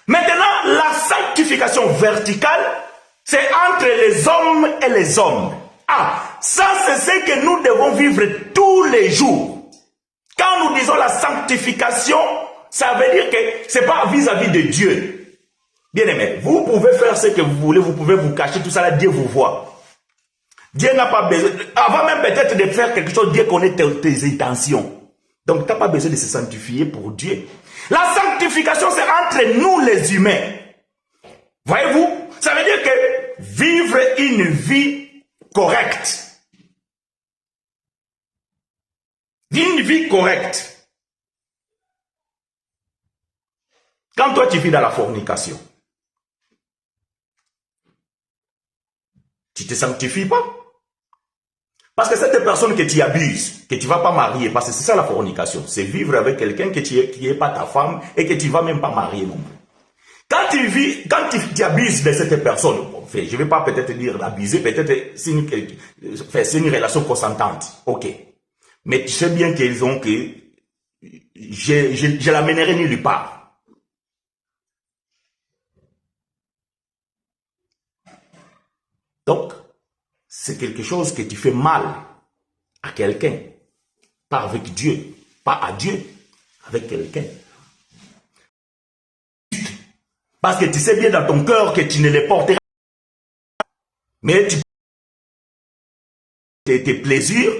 [SPEAKER 1] Maintenant, la sanctification verticale, c'est entre les hommes et les hommes. Ah, ça c'est ce que nous devons vivre tous les jours. Quand nous disons la sanctification, ça veut dire que ce n'est pas vis-à-vis de Dieu. Bien aimé, vous pouvez faire ce que vous voulez, vous pouvez vous cacher, tout ça là, Dieu vous voit. Dieu n'a pas besoin, avant même peut-être de faire quelque chose, Dieu connaît tes intentions. Donc tu n'as pas besoin de se sanctifier pour Dieu. La sanctification, c'est entre nous les humains. Voyez-vous, ça veut dire que vivre une vie correcte. Une vie correcte. Quand toi tu vis dans la fornication, tu ne te sanctifies pas. Parce que cette personne que tu abuses, que tu ne vas pas marier, parce que c'est ça la fornication, c'est vivre avec quelqu'un qui n'est pas ta femme et que tu ne vas même pas marier non plus. Quand tu abuses de cette personne, bon, je ne vais pas peut-être dire abuser, peut-être c'est une relation consentante, ok. Mais tu sais bien qu'ils ont que je l'amènerai nulle part. Donc, c'est quelque chose que tu fais mal à quelqu'un, pas avec Dieu, pas à Dieu, avec quelqu'un. Parce que tu sais bien dans ton cœur que tu ne les porteras pas. Mais tu tes plaisirs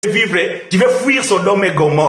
[SPEAKER 1] vivre, tu veux fuir Sodome et Gomorrhe.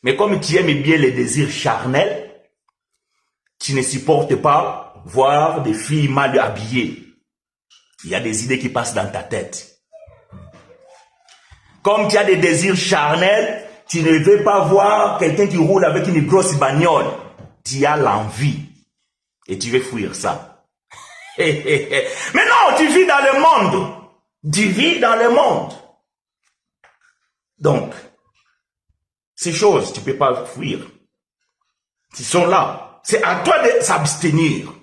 [SPEAKER 1] Mais comme tu aimes bien les désirs charnels, tu ne supportes pas voir des filles mal habillées. Il y a des idées qui passent dans ta tête. Comme tu as des désirs charnels, tu ne veux pas voir quelqu'un qui roule avec une grosse bagnole. Tu as l'envie et tu veux fuir ça. Mais non, tu vis dans le monde. Tu vis dans le monde. Donc, ces choses, tu ne peux pas fuir. Ils sont là. C'est à toi de s'abstenir.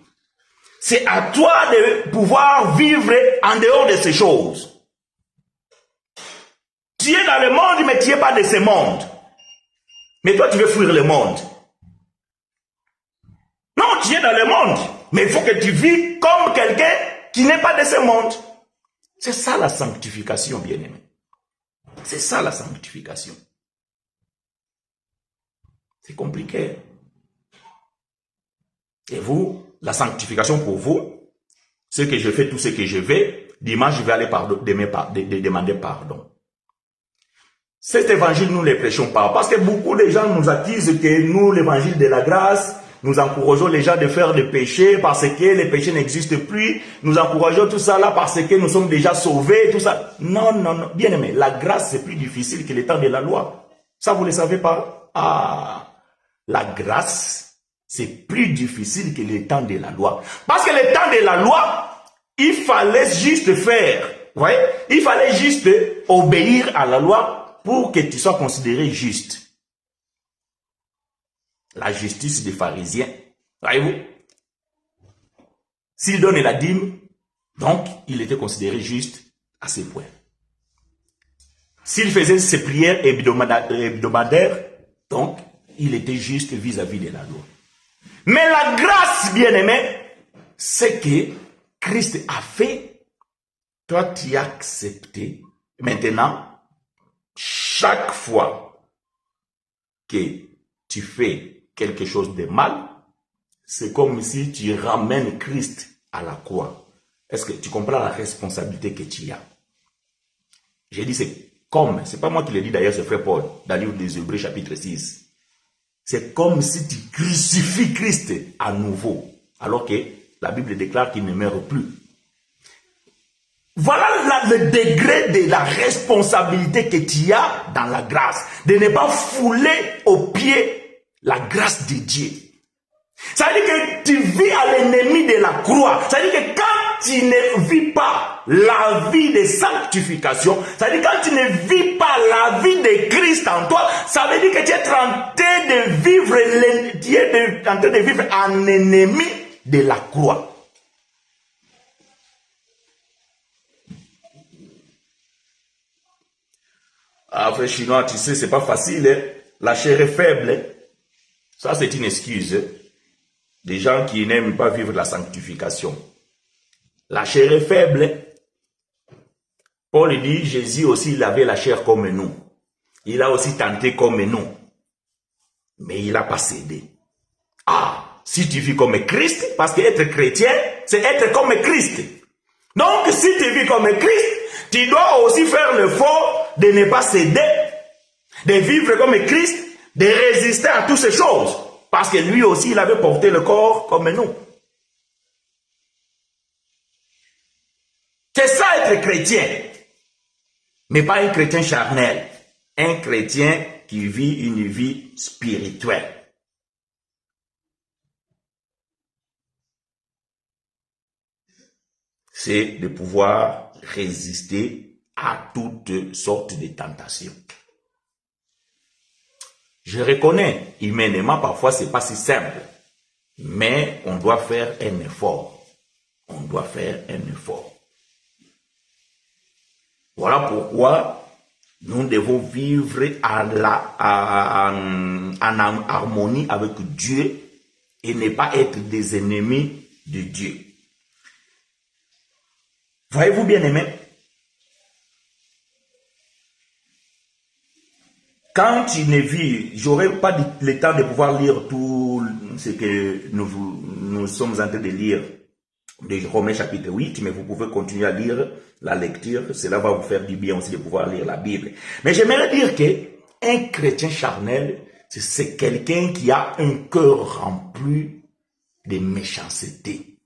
[SPEAKER 1] C'est à toi de pouvoir vivre en dehors de ces choses. Tu es dans le monde, mais tu n'es pas de ce monde. Mais toi, tu veux fuir le monde. Non, tu es dans le monde. Mais il faut que tu vis comme quelqu'un qui n'est pas de ce monde. C'est ça la sanctification, bien-aimé. C'est ça la sanctification. C'est compliqué. Et vous, la sanctification pour vous, c'est que je fais tout ce que je vais, dimanche je vais aller demander pardon. Cet évangile, nous ne le prêchons pas, parce que beaucoup de gens nous accusent que nous, l'évangile de la grâce, nous encourageons les gens de faire des péchés parce que les péchés n'existent plus, nous encourageons tout ça là parce que nous sommes déjà sauvés, tout ça. Non, non, non, bien aimé, la grâce c'est plus difficile que le temps de la loi. Ça, vous ne le savez pas? Ah, la grâce, c'est plus difficile que le temps de la loi. Parce que le temps de la loi, il fallait juste faire, ouais, il fallait juste obéir à la loi pour que tu sois considéré juste. La justice des pharisiens, voyez-vous, s'il donnait la dîme, donc il était considéré juste à ces points. S'il faisait ses prières hebdomadaires, donc il était juste vis-à-vis de la loi. Mais la grâce, bien-aimé, c'est que Christ a fait, toi tu as accepté. Maintenant, chaque fois que tu fais quelque chose de mal, c'est comme si tu ramènes Christ à la croix. Est-ce que tu comprends la responsabilité que tu as? J'ai dit c'est comme, c'est pas moi qui l'ai dit d'ailleurs, c'est frère Paul, dans le livre des Hébreux chapitre 6. C'est comme si tu crucifies Christ à nouveau, alors que la Bible déclare qu'il ne meurt plus. Voilà le degré de la responsabilité que tu as dans la grâce, de ne pas fouler aux pieds la grâce de Dieu. Ça veut dire que tu vis à l'ennemi de la croix. Ça veut dire que quand tu ne vis pas la vie de sanctification, ça veut dire que quand tu ne vis pas la vie de Christ en toi, ça veut dire que tu es en train de vivre, un ennemi de la croix. Ah, frère chinois, tu sais, c'est pas facile. Hein? La chair est faible. Hein? Ça, c'est une excuse. Hein? Des gens qui n'aiment pas vivre la sanctification. La chair est faible. Paul dit, Jésus aussi, il avait la chair comme nous. Il a aussi tenté comme nous. Mais il n'a pas cédé. Ah, si tu vis comme Christ, parce qu'être chrétien, c'est être comme Christ. Donc, si tu vis comme Christ, tu dois aussi faire l'effort de ne pas céder, de vivre comme Christ, de résister à toutes ces choses. Parce que lui aussi, il avait porté le corps comme nous. C'est ça être chrétien. Mais pas un chrétien charnel. Un chrétien qui vit une vie spirituelle. C'est de pouvoir résister à toutes sortes de tentations. Je reconnais, humainement, parfois, c'est pas si simple. Mais on doit faire un effort. On doit faire un effort. Voilà pourquoi nous devons vivre en harmonie avec Dieu et ne pas être des ennemis de Dieu. Voyez-vous bien aimé? Quand tu ne vis, j'aurais pas le temps de pouvoir lire tout ce que nous sommes en train de lire de Romains chapitre 8, mais vous pouvez continuer à lire la lecture. Cela va vous faire du bien aussi de pouvoir lire la Bible. Mais j'aimerais dire qu'un chrétien charnel, c'est quelqu'un qui a un cœur rempli de méchanceté.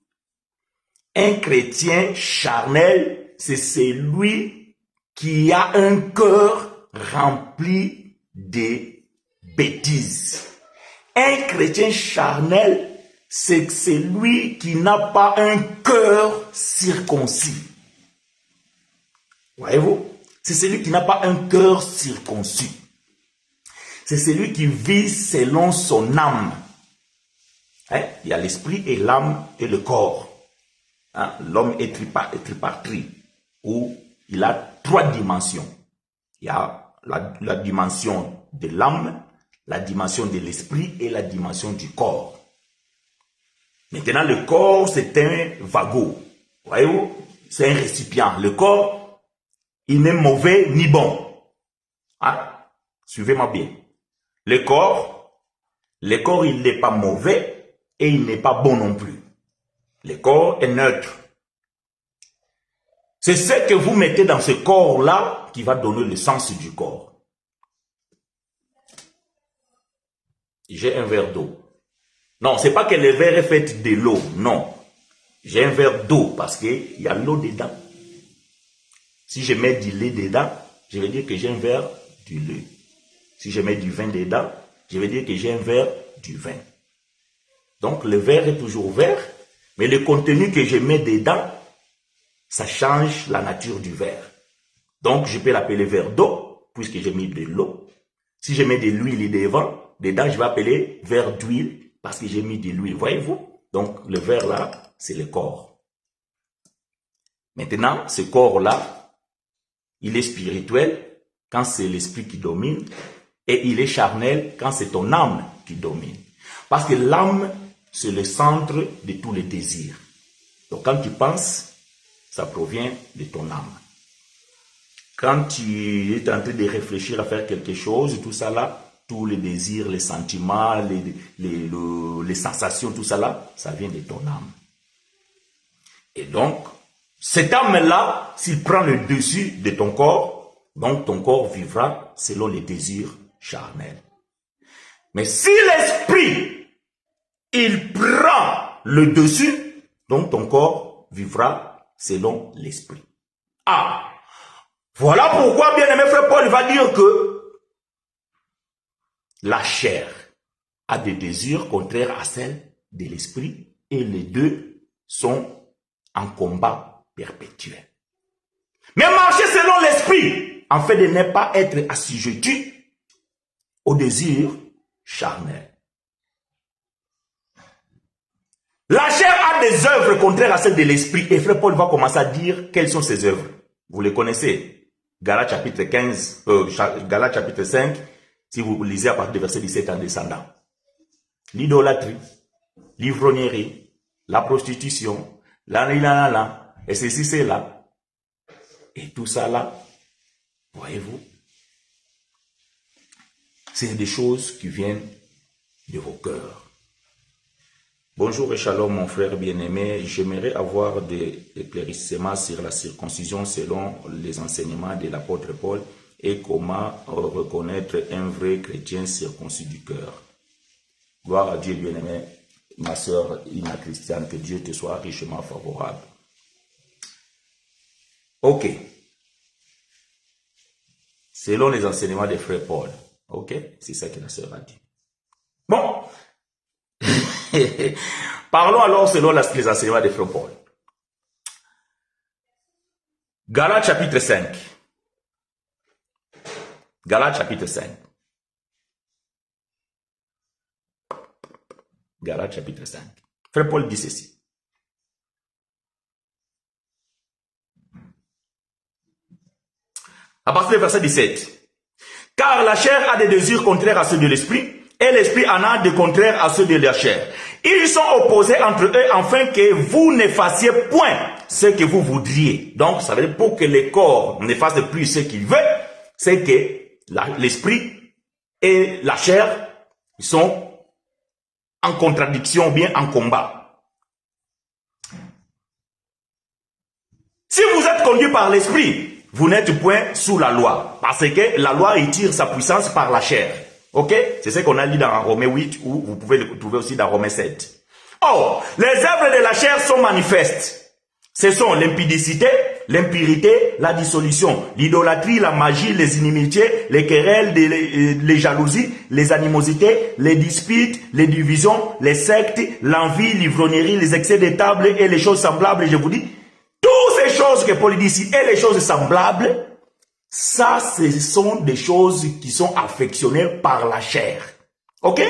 [SPEAKER 1] Un chrétien charnel, c'est celui qui a un cœur rempli de bêtises. Un chrétien charnel, c'est celui qui n'a pas un cœur circoncis. Voyez-vous? C'est celui qui n'a pas un cœur circoncis. C'est celui qui vit selon son âme. Hein? Il y a l'esprit et l'âme et le corps. Hein? L'homme est tripartite, où il a 3 dimensions. Il y a la dimension de l'âme, la dimension de l'esprit et la dimension du corps. Maintenant, le corps, c'est un wagon. Voyez-vous? C'est un récipient. Le corps, il n'est mauvais ni bon. Hein? Suivez-moi bien. Le corps, il n'est pas mauvais et il n'est pas bon non plus. Le corps est neutre. C'est ce que vous mettez dans ce corps-là qui va donner le sens du corps. J'ai un verre d'eau. Non, c'est pas que le verre est fait de l'eau, non. J'ai un verre d'eau parce qu'il y a l'eau dedans. Si je mets du lait dedans, je vais dire que j'ai un verre du lait. Si je mets du vin dedans, je vais dire que j'ai un verre du vin. Donc le verre est toujours vert, mais le contenu que je mets dedans, ça change la nature du verre. Donc je peux l'appeler verre d'eau, puisque j'ai mis de l'eau. Si je mets de l'huile dedans, je vais appeler verre d'huile, parce que j'ai mis de l'huile. Voyez-vous? Donc le verre là, c'est le corps. Maintenant, ce corps-là, il est spirituel quand c'est l'esprit qui domine, et il est charnel quand c'est ton âme qui domine. Parce que l'âme, c'est le centre de tous les désirs. Donc quand tu penses, ça provient de ton âme. Quand tu es en train de réfléchir à faire quelque chose, tout ça là, tous les désirs, les sentiments, les sensations, tout ça là, ça vient de ton âme. Et donc, cette âme-là, s'il prend le dessus de ton corps, donc ton corps vivra selon les désirs charnels. Mais si l'esprit, il prend le dessus, donc ton corps vivra selon l'esprit. Ah, voilà pourquoi, bien-aimé frère Paul, il va dire que la chair a des désirs contraires à celles de l'esprit et les deux sont en combat perpétuel. Mais marcher selon l'esprit, en fait de ne pas être assujetti au désir charnel. La chair a des œuvres contraires à celles de l'esprit et frère Paul va commencer à dire quelles sont ces œuvres. Vous les connaissez. Galates chapitre 15, Galates chapitre 5, si vous lisez à partir du verset 17 en descendant. L'idolâtrie, l'ivrognerie, la prostitution, et ceci, c'est là. Et tout ça là, voyez-vous, c'est des choses qui viennent de vos cœurs. Bonjour et shalom mon frère bien-aimé, j'aimerais avoir des éclaircissements sur la circoncision selon les enseignements de l'apôtre Paul et comment reconnaître un vrai chrétien circoncis du cœur. Gloire à Dieu bien-aimé, ma sœur Ina Christiane, que Dieu te soit richement favorable. Ok. Selon les enseignements de frère Paul. Ok, c'est ça que la sœur a dit. Bon. Parlons alors selon les enseignements de frère Paul. Galates chapitre 5. Galates chapitre 5. Galates chapitre 5. Frère Paul dit ceci. À partir du verset 17. Car la chair a des désirs contraires à ceux de l'esprit, et l'esprit en a des contraires à ceux de la chair. Ils sont opposés entre eux afin que vous ne fassiez point ce que vous voudriez. Donc, ça veut dire pour que les corps ne fassent plus ce qu'ils veulent, c'est que l'esprit et la chair sont en contradiction, bien en combat. Si vous êtes conduit par l'esprit, vous n'êtes point sous la loi, parce que la loi étire sa puissance par la chair. Ok? C'est ce qu'on a lu dans Romains 8, ou vous pouvez le trouver aussi dans Romains 7. Or, les œuvres de la chair sont manifestes. Ce sont l'impudicité, l'impurité, la dissolution, l'idolâtrie, la magie, les inimitiés, les querelles, les jalousies, les animosités, les disputes, les divisions, les sectes, l'envie, l'ivrognerie, les excès de table et les choses semblables. Et je vous dis, toutes ces choses que Paul dit ici et les choses semblables, ça, ce sont des choses qui sont affectionnées par la chair. Ok?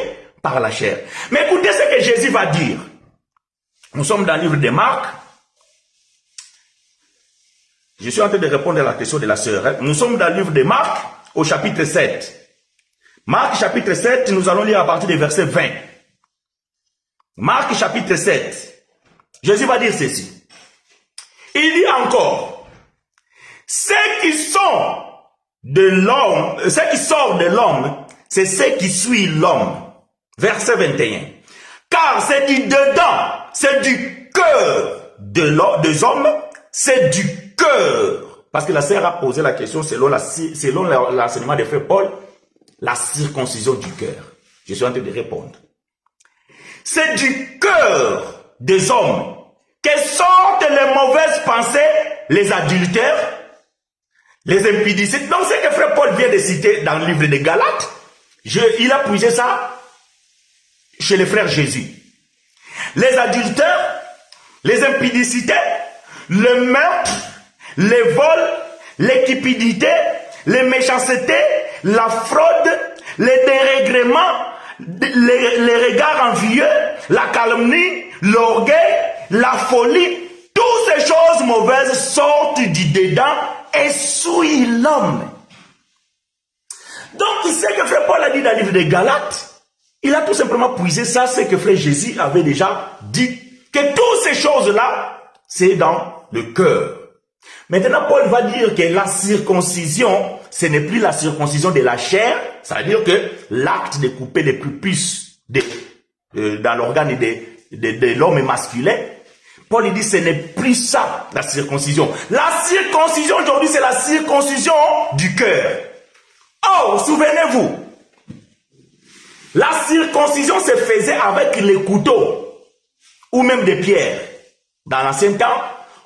[SPEAKER 1] Par la chair. Mais écoutez ce que Jésus va dire. Nous sommes dans le livre de Marc. Je suis en train de répondre à la question de la sœur. Nous sommes dans le livre de Marc, au chapitre 7. Marc, chapitre 7, nous allons lire à partir du verset 20. Marc, chapitre 7. Jésus va dire ceci. Il dit encore, ceux qui sont de l'homme, ceux qui sortent de l'homme, c'est ceux qui suivent l'homme. Verset 21. Car c'est du dedans, c'est du cœur des hommes, c'est du cœur. Parce que la sœur a posé la question selon l'enseignement de frère Paul, la circoncision du cœur. Je suis en train de répondre. C'est du cœur des hommes que sortent les mauvaises pensées, les adultères, les impudicités. Donc, ce que frère Paul vient de citer dans le livre des Galates, il a puisé ça chez les frères Jésus. Les adultères, les impudicités, le meurtre, les vols, les cupidités, les méchancetés, la fraude, les dérèglements, les regards envieux, la calomnie, l'orgueil, la folie, toutes ces choses mauvaises sortent du dedans et souillent l'homme. Donc, ce que frère Paul a dit dans le livre des Galates, il a tout simplement puisé ça, ce que frère Jésus avait déjà dit, que toutes ces choses-là, c'est dans le cœur. Maintenant, Paul va dire que la circoncision, ce n'est plus la circoncision de la chair, ça veut dire que l'acte de couper les prépuces dans l'organe de l'homme masculin, Paul dit ce n'est plus ça, la circoncision. La circoncision aujourd'hui, c'est la circoncision du cœur. Oh, souvenez-vous, la circoncision se faisait avec les couteaux ou même des pierres. Dans l'ancien temps,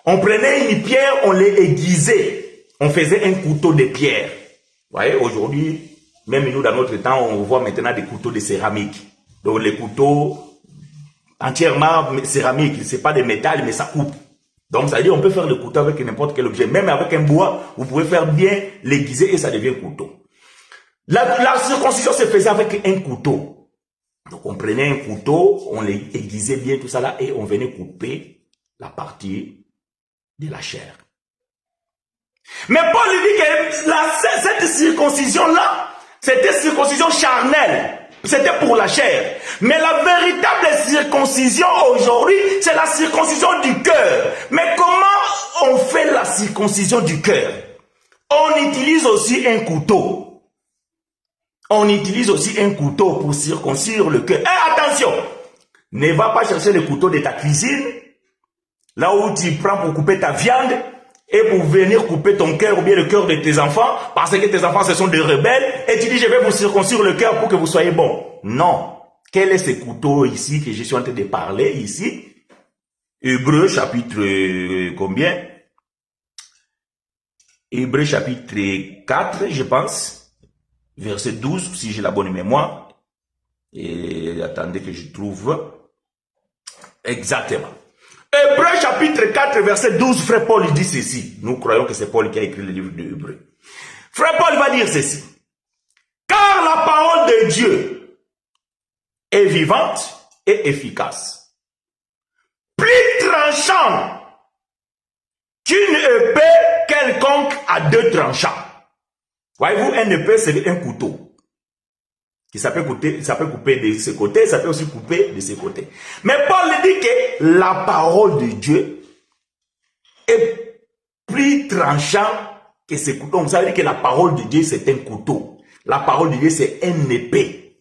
[SPEAKER 1] on prenait une pierre, on l'aiguisait. On faisait un couteau de pierre. Vous voyez, aujourd'hui, même nous, dans notre temps, on voit maintenant des couteaux de céramique. Donc, les couteaux entièrement céramique, c'est pas de métal, mais ça coupe. Donc, ça veut dire on peut faire le couteau avec n'importe quel objet. Même avec un bois, vous pouvez faire bien l'aiguiser et ça devient couteau. La circoncision se faisait avec un couteau. Donc, on prenait un couteau, on l'aiguisait bien, tout ça là, et on venait couper la partie de la chair. Mais Paul dit que cette circoncision-là, c'était circoncision charnelle. C'était pour la chair. Mais la véritable circoncision aujourd'hui, c'est la circoncision du cœur. Mais comment on fait la circoncision du cœur? On utilise aussi un couteau. On utilise aussi un couteau pour circoncire le cœur. Et attention, ne va pas chercher le couteau de ta cuisine, là où tu prends pour couper ta viande, et pour venir couper ton cœur ou bien le cœur de tes enfants, parce que tes enfants ce sont des rebelles, et tu dis je vais vous circoncire le cœur pour que vous soyez bons. Non. Quel est ce couteau ici que je suis en train de parler ici? Hébreux chapitre combien? Hébreux chapitre 4, je pense. Verset 12, si j'ai la bonne mémoire. Et attendez que je trouve. Exactement. Hébreux chapitre 4, verset 12, frère Paul dit ceci. Nous croyons que c'est Paul qui a écrit le livre de Hébreux. Frère Paul va dire ceci. Car la parole de Dieu est vivante et efficace. Plus tranchant qu'une épée quelconque à deux tranchants. Voyez-vous, un épée, c'est un couteau. Ça peut couper de ce côté, ça peut aussi couper de ce côté. Mais Paul dit que la parole de Dieu est plus tranchant que ce couteau. Donc, ça veut dire que la parole de Dieu, c'est un couteau. La parole de Dieu, c'est une épée.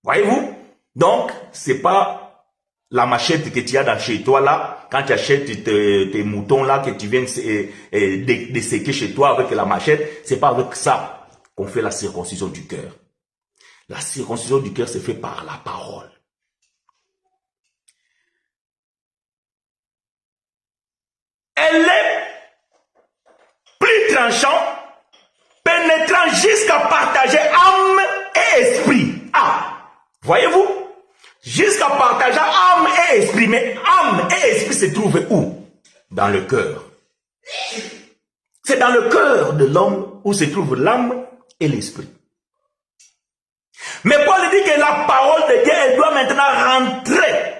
[SPEAKER 1] Voyez-vous? Donc, c'est pas la machette que tu as dans chez toi là, quand tu achètes tes moutons là, que tu viens de séquer chez toi avec la machette, c'est pas avec ça qu'on fait la circoncision du cœur. La circoncision du cœur se fait par la parole. Elle est plus tranchante, pénétrant jusqu'à partager âme et esprit. Ah, voyez-vous? Jusqu'à partager âme et esprit. Mais âme et esprit se trouvent où? Dans le cœur. C'est dans le cœur de l'homme où se trouve l'âme et l'esprit. Mais Paul dit que la parole de Dieu, elle doit maintenant rentrer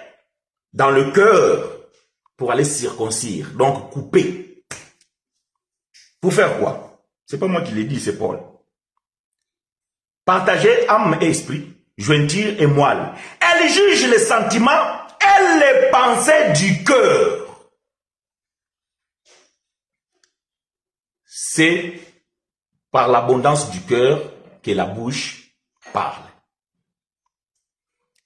[SPEAKER 1] dans le cœur pour aller circoncire, donc couper. Pour faire quoi? C'est pas moi qui l'ai dit, c'est Paul. Partager âme et esprit, jointure et moelle. Elle juge les sentiments et les pensées du cœur. C'est par l'abondance du cœur que la bouche parle.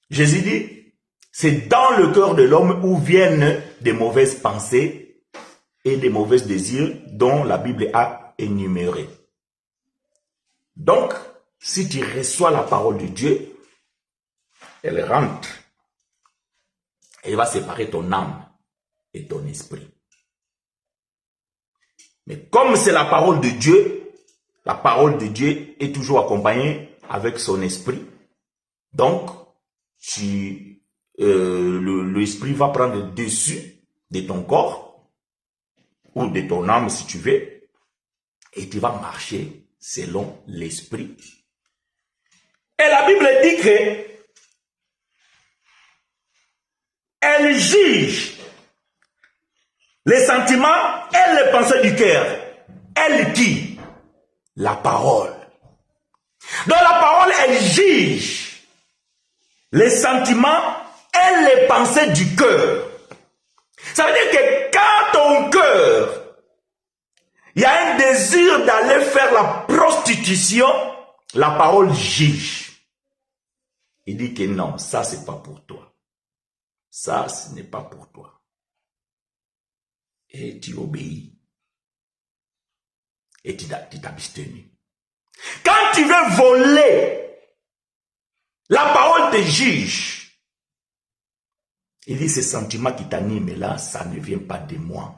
[SPEAKER 1] Jésus dit, c'est dans le cœur de l'homme où viennent des mauvaises pensées et des mauvais désirs dont la Bible a énuméré. Donc, si tu reçois la parole de Dieu, elle rentre. Elle va séparer ton âme et ton esprit. Mais comme c'est la parole de Dieu est toujours accompagnée avec son esprit. Donc, l'esprit va prendre le dessus de ton corps ou de ton âme si tu veux et tu vas marcher selon l'esprit. Et la Bible dit que elle juge les sentiments et les pensées du cœur. Elle qui? La parole. Dans la parole, elle juge les sentiments et les pensées du cœur. Ça veut dire que quand ton cœur, il y a un désir d'aller faire la prostitution, la parole juge. Il dit que non, ça c'est pas pour toi. Ça, ce n'est pas pour toi. Et tu obéis. Et tu t'abstiens. Quand tu veux voler, la parole te juge. Il dit, ces sentiments qui t'animent là, ça ne vient pas de moi.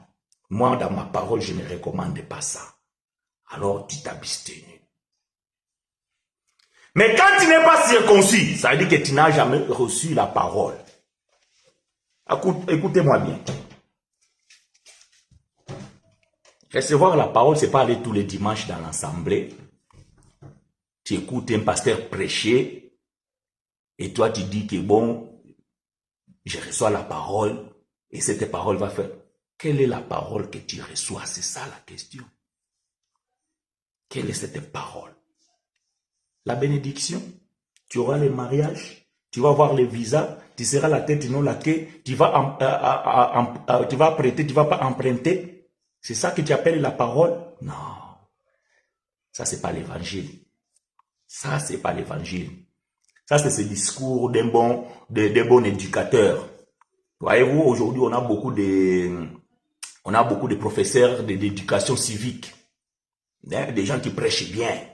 [SPEAKER 1] Moi, dans ma parole, je ne recommande pas ça. Alors, tu t'abstiens. Mais quand tu n'es pas circoncis, ça veut dire que tu n'as jamais reçu la parole. Écoutez-moi bien. Recevoir la parole, ce n'est pas aller tous les dimanches dans l'assemblée. Tu écoutes un pasteur prêcher et toi tu dis que bon, je reçois la parole et cette parole va faire. Quelle est la parole que tu reçois? C'est ça la question. Quelle est cette parole? La bénédiction, tu auras le mariage, tu vas avoir le visa, tu seras la tête, non la queue, tu vas prêter, tu ne vas pas emprunter. C'est ça que tu appelles la parole? Non. Ça, ce n'est pas l'évangile. Ça, ce n'est pas l'évangile. Ça, c'est ce discours d'un bon éducateur. Voyez-vous, aujourd'hui, on a beaucoup de professeurs d'éducation civique. Des gens qui prêchent bien.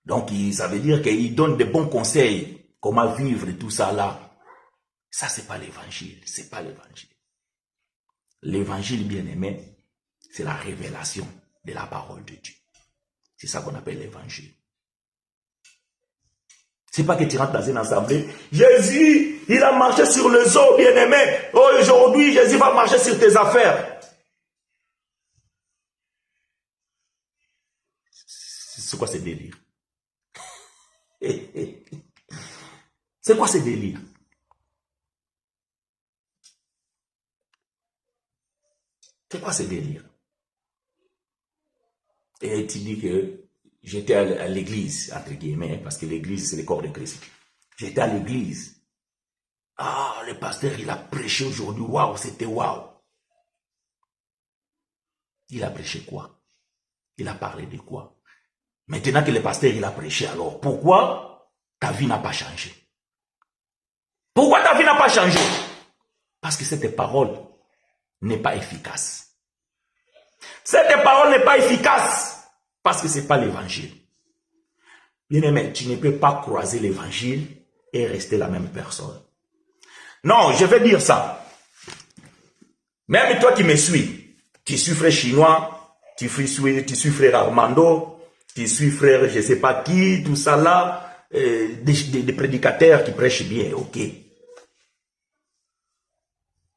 [SPEAKER 1] Donc, ça veut dire qu'ils donnent de bons conseils. Comment vivre et tout ça là. Ça, c'est pas l'évangile. C'est pas l'évangile. L'évangile, bien aimé, c'est la révélation de la parole de Dieu. C'est ça qu'on appelle l'évangile. C'est pas que tu rentres dans une assemblée. Jésus, il a marché sur les eaux, bien aimé. Aujourd'hui, Jésus va marcher sur tes affaires. C'est quoi ce délire? C'est quoi ce délire? C'est quoi ce délire? Et tu dis que j'étais à l'église, entre guillemets, parce que l'église, c'est le corps de Christ. J'étais à l'église. Ah, le pasteur, il a prêché aujourd'hui. Waouh, c'était waouh. Il a prêché quoi? Il a parlé de quoi? Maintenant que le pasteur, il a prêché, alors pourquoi ta vie n'a pas changé? Pourquoi ta vie n'a pas changé? Parce que cette parole n'est pas efficace. Cette parole n'est pas efficace parce que ce n'est pas l'évangile. Bien-aimé, tu ne peux pas croiser l'évangile et rester la même personne. Non, je vais dire ça. Même toi qui me suis, tu suis frère chinois, tu suis frère Armando, tu suis frère je ne sais pas qui, tout ça là, des prédicateurs qui prêchent bien, ok.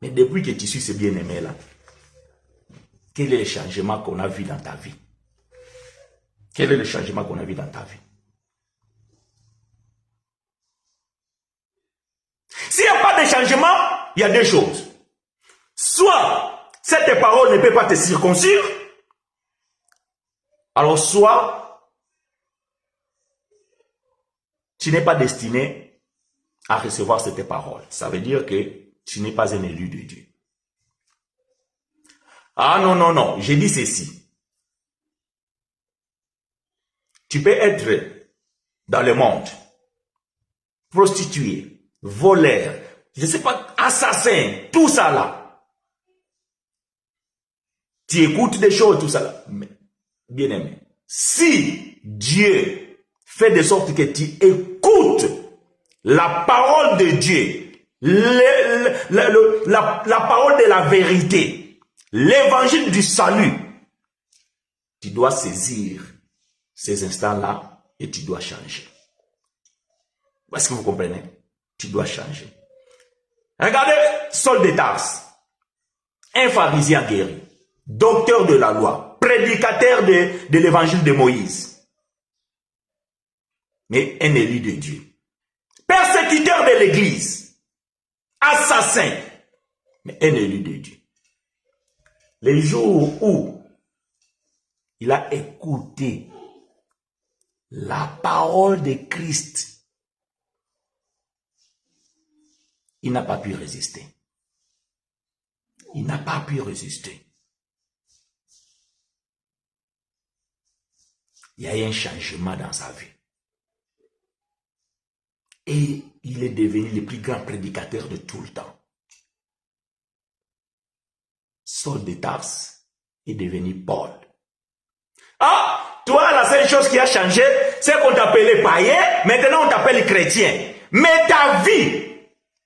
[SPEAKER 1] Mais depuis que tu suis ce bien-aimé là, quel est le changement qu'on a vu dans ta vie? Quel est le changement qu'on a vu dans ta vie? S'il n'y a pas de changement, il y a deux choses. Soit cette parole ne peut pas te circoncire, alors soit tu n'es pas destiné à recevoir cette parole. Ça veut dire que tu n'es pas un élu de Dieu. Ah non, non, non, j'ai dit ceci. Tu peux être dans le monde, prostitué, voleur, je ne sais pas, assassin, tout ça là. Tu écoutes des choses, tout ça là. Mais, bien aimé, si Dieu fait de sorte que tu écoutes la parole de Dieu, la parole de la vérité, l'évangile du salut, tu dois saisir ces instants-là et tu dois changer. Est-ce que vous comprenez? Tu dois changer. Regardez Saul de Tarse, un pharisien guéri, docteur de la loi, prédicateur de l'évangile de Moïse, mais un élu de Dieu, persécuteur de l'église, assassin, mais un élu de Dieu. Les jours où il a écouté la parole de Christ, il n'a pas pu résister. Il n'a pas pu résister. Il y a eu un changement dans sa vie. Et il est devenu le plus grand prédicateur de tout le temps. Saul de Tarse est devenu Paul. Ah, toi, la seule chose qui a changé, c'est qu'on t'appelait païen, maintenant on t'appelle chrétien. Mais ta vie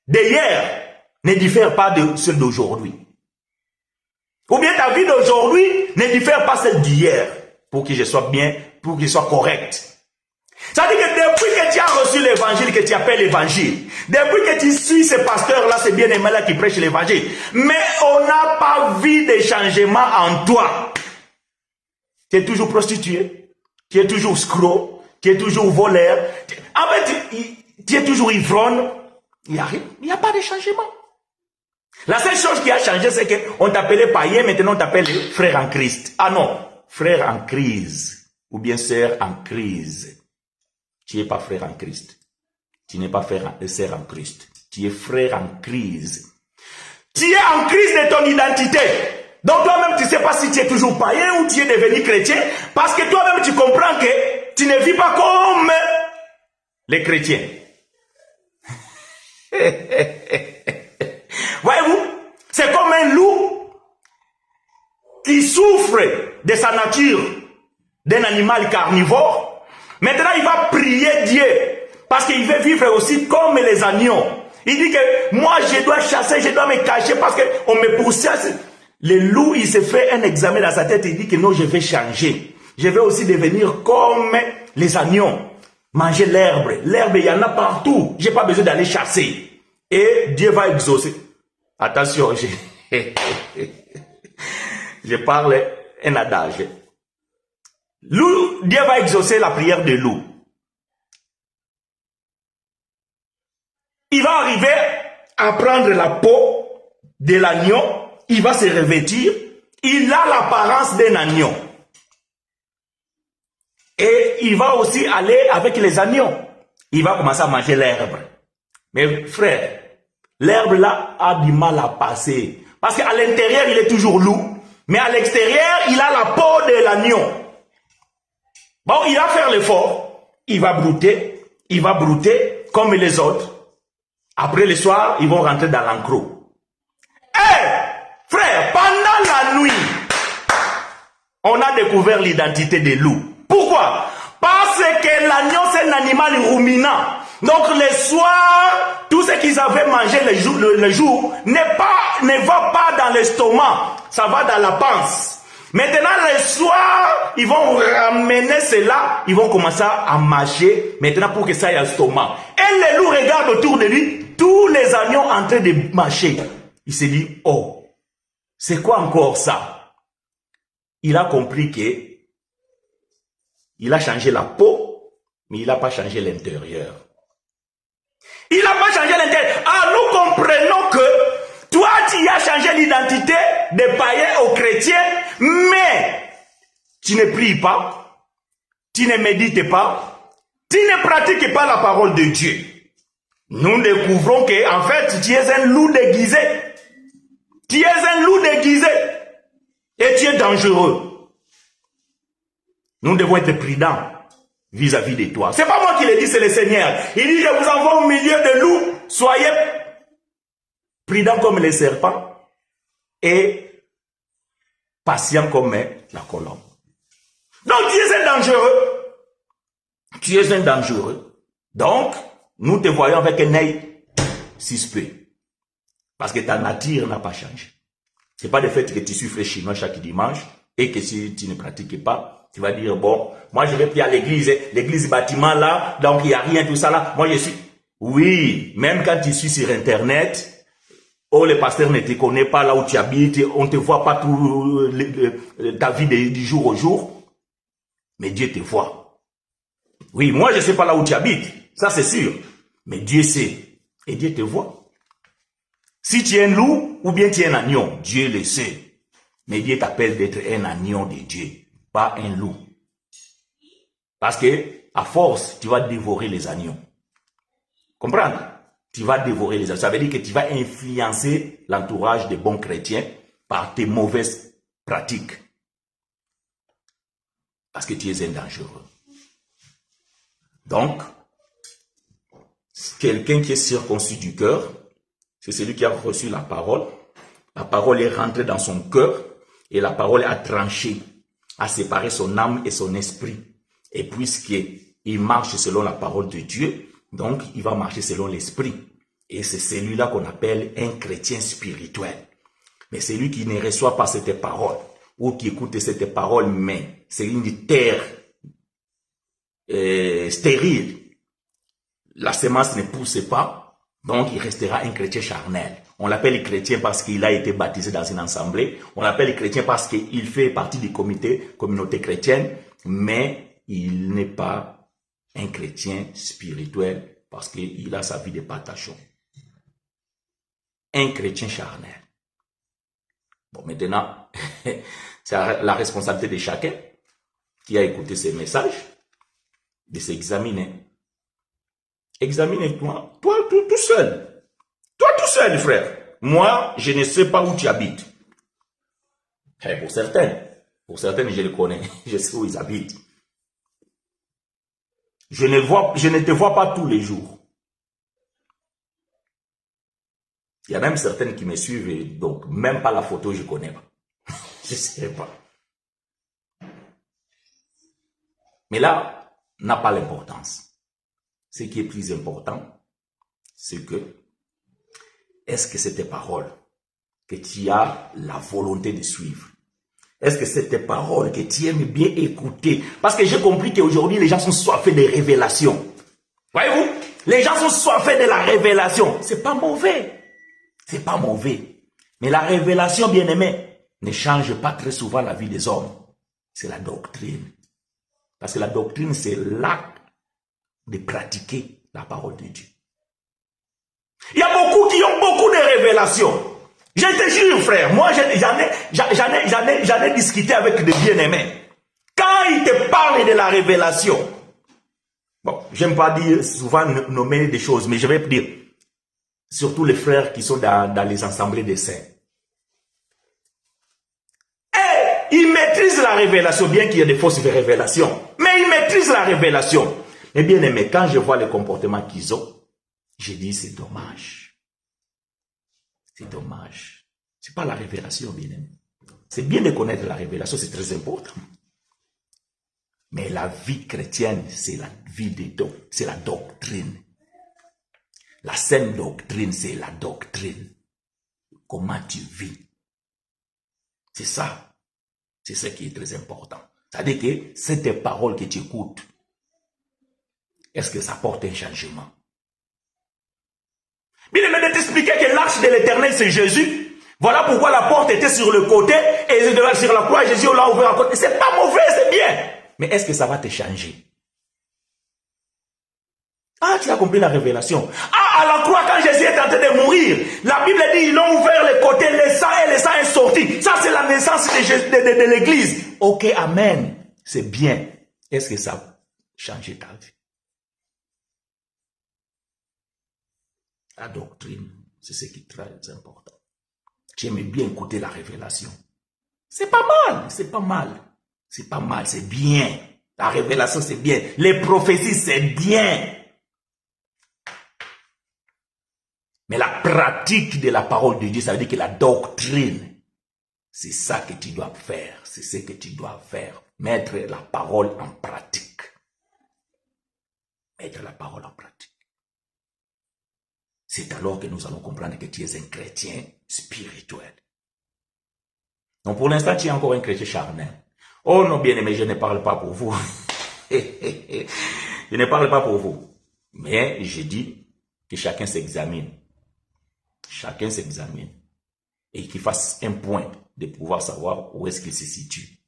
[SPEAKER 1] d'hier ne diffère pas de celle d'aujourd'hui. Ou bien ta vie d'aujourd'hui ne diffère pas celle d'hier. Pour que je sois bien, pour que je sois correct. Ça veut dire que depuis que tu as reçu l'évangile, que tu appelles l'évangile, depuis que tu suis ce pasteur-là, ce bien-aimé-là qui prêche l'évangile, mais on n'a pas vu de changement en toi. Tu es toujours prostitué, tu es toujours scroc, tu es toujours voleur, en fait, tu es toujours ivrogne. Il n'y a pas de changement. La seule chose qui a changé, c'est qu'on t'appelait païen, maintenant on t'appelle frère en Christ. Ah non, frère en crise, ou bien sœur en crise. Tu n'es pas frère en Christ. Tu n'es pas sœur en Christ. Tu es frère en crise. Tu es en crise de ton identité. Donc toi-même, tu ne sais pas si tu es toujours païen ou tu es devenu chrétien, parce que toi-même, tu comprends que tu ne vis pas comme les chrétiens. Voyez-vous, c'est comme un loup qui souffre de sa nature d'un animal carnivore. Maintenant, il va prier Dieu parce qu'il veut vivre aussi comme les agneaux. Il dit que moi, je dois chasser, je dois me cacher parce qu'on me poursuit. Le loup, il se fait un examen dans sa tête et il dit que non, je vais changer. Je vais aussi devenir comme les agneaux. Manger l'herbe. L'herbe, il y en a partout. Je n'ai pas besoin d'aller chasser. Et Dieu va exaucer. Attention, je parle un adage. Loup, Dieu va exaucer la prière de loup. Il va arriver à prendre la peau de l'agneau, il va se revêtir, il a l'apparence d'un agneau. Et il va aussi aller avec les agneaux. Il va commencer à manger l'herbe. Mais frère, l'herbe là a du mal à passer. Parce qu'à l'intérieur, il est toujours loup. Mais à l'extérieur, il a la peau de l'agneau. Bon, il va faire l'effort. Il va brouter comme les autres. Après le soir, ils vont rentrer dans l'enclos. Frère, pendant la nuit, on a découvert l'identité des loups. Pourquoi? Parce que l'agneau, c'est un animal ruminant. Donc, le soir, tout ce qu'ils avaient mangé le jour ne va pas dans l'estomac. Ça va dans la panse. Maintenant, le soir, ils vont ramener cela. Ils vont commencer à mâcher. Maintenant, pour que ça aille à l'estomac. Et le loup regarde autour de lui. Tous les agneaux en train de mâcher. Il se dit, oh, c'est quoi encore ça? Il a compris que il a changé la peau, mais il n'a pas changé l'intérieur. Il n'a pas changé l'intérieur. Ah, nous comprenons que toi, tu as changé l'identité des païens aux chrétiens, mais tu ne pries pas, tu ne médites pas, tu ne pratiques pas la parole de Dieu. Nous découvrons que, en fait, tu es un loup déguisé. Tu es un loup déguisé. Et tu es dangereux. Nous devons être prudents vis-à-vis de toi. C'est pas moi qui le dis, c'est le Seigneur. Il dit, je vous envoie au milieu de loups. Soyez prudents comme les serpents et patients comme la colombe. Donc, tu es un dangereux. Tu es un dangereux. Donc, nous te voyons avec un œil suspect. Parce que ta nature n'a pas changé. C'est pas le fait que tu souffles chinois chaque dimanche et que si tu ne pratiques pas, tu vas dire, bon, moi je vais plus à l'église bâtiment là, donc il n'y a rien, tout ça là. Moi je suis... Oui, même quand tu suis sur Internet, oh, le pasteur ne te connaît pas là où tu habites, on ne te voit pas tout ta vie du jour au jour, mais Dieu te voit. Oui, moi je ne sais pas là où tu habites, ça c'est sûr, mais Dieu sait, et Dieu te voit. Si tu es un loup ou bien tu es un agneau, Dieu le sait, mais Dieu t'appelle d'être un agneau de Dieu. Pas un loup. Parce que, à force, tu vas dévorer les agneaux. Comprendre? Tu vas dévorer les agneaux. Ça veut dire que tu vas influencer l'entourage des bons chrétiens par tes mauvaises pratiques. Parce que tu es un dangereux. Donc, quelqu'un qui est circoncis du cœur, c'est celui qui a reçu la parole. La parole est rentrée dans son cœur et la parole a tranché, à séparer son âme et son esprit. Et puisqu'il marche selon la parole de Dieu, donc il va marcher selon l'esprit. Et c'est celui-là qu'on appelle un chrétien spirituel. Mais celui qui ne reçoit pas cette parole, ou qui écoute cette parole, mais c'est une terre stérile. La semence ne pousse pas, donc il restera un chrétien charnel. On l'appelle chrétien parce qu'il a été baptisé dans une assemblée. On l'appelle chrétien parce qu'il fait partie du communauté chrétienne, mais il n'est pas un chrétien spirituel parce qu'il a sa vie de partageon. Un chrétien charnel. Bon, maintenant, c'est la responsabilité de chacun qui a écouté ces messages de s'examiner. Examine-toi, toi tout seul. Toi tout seul, frère. Moi, je ne sais pas où tu habites. Et pour certaines, je les connais. Je sais où ils habitent. Je ne te vois pas tous les jours. Il y a même certaines qui me suivent, et donc même pas la photo, je ne connais pas. Je ne sais pas. Mais là, n'a pas l'importance. Ce qui est plus important, c'est que est-ce que c'est tes paroles que tu as la volonté de suivre? Est-ce que c'est tes paroles que tu aimes bien écouter? Parce que j'ai compris qu'aujourd'hui, les gens sont soifés de révélations. Voyez-vous? Les gens sont soifés de la révélation. C'est pas mauvais. C'est pas mauvais. Mais la révélation, bien aimé, ne change pas très souvent la vie des hommes. C'est la doctrine. Parce que la doctrine, c'est l'acte de pratiquer la parole de Dieu. Il y a beaucoup qui ont beaucoup de révélations. Je te jure, frère, moi j'en ai discuté avec des bien-aimés. Quand ils te parlent de la révélation, bon, j'aime pas dire souvent nommer des choses, mais je vais dire, surtout les frères qui sont dans les assemblées des saints. Et ils maîtrisent la révélation, bien qu'il y ait des fausses révélations, mais ils maîtrisent la révélation. Mais bien aimé, quand je vois le comportement qu'ils ont, je dis c'est dommage. C'est dommage. C'est pas la révélation, bien aimé. C'est bien de connaître la révélation, c'est très important. Mais la vie chrétienne, c'est la vie des doctrines, c'est la doctrine. La saine doctrine, c'est la doctrine. Comment tu vis. C'est ça. C'est ce qui est très important. C'est-à-dire que c'est tes paroles que tu écoutes. Est-ce que ça porte un changement? Bien aimé, de t'expliquer que l'arche de l'Éternel, c'est Jésus. Voilà pourquoi la porte était sur le côté et sur la croix, Jésus l'a ouvert à côté. C'est pas mauvais, c'est bien. Mais est-ce que ça va te changer? Ah, tu as compris la révélation. Ah, à la croix, quand Jésus est en train de mourir, la Bible dit, ils l'ont ouvert les côtés, le sang est sorti. Ça, c'est la naissance de l'église. Ok, amen. C'est bien. Est-ce que ça a changé ta vie? La doctrine, c'est ce qui est très important. Tu aimes bien écouter la révélation. C'est pas mal, c'est pas mal. C'est pas mal, c'est bien. La révélation, c'est bien. Les prophéties, c'est bien. Mais la pratique de la parole de Dieu, ça veut dire que la doctrine, c'est ça que tu dois faire. C'est ce que tu dois faire. Mettre la parole en pratique. Mettre la parole en pratique. C'est alors que nous allons comprendre que tu es un chrétien spirituel. Donc pour l'instant, tu es encore un chrétien charnel. Oh non, bien-aimé, je ne parle pas pour vous. Je ne parle pas pour vous. Mais je dis que chacun s'examine. Chacun s'examine. Et qu'il fasse un point de pouvoir savoir où est-ce qu'il se situe.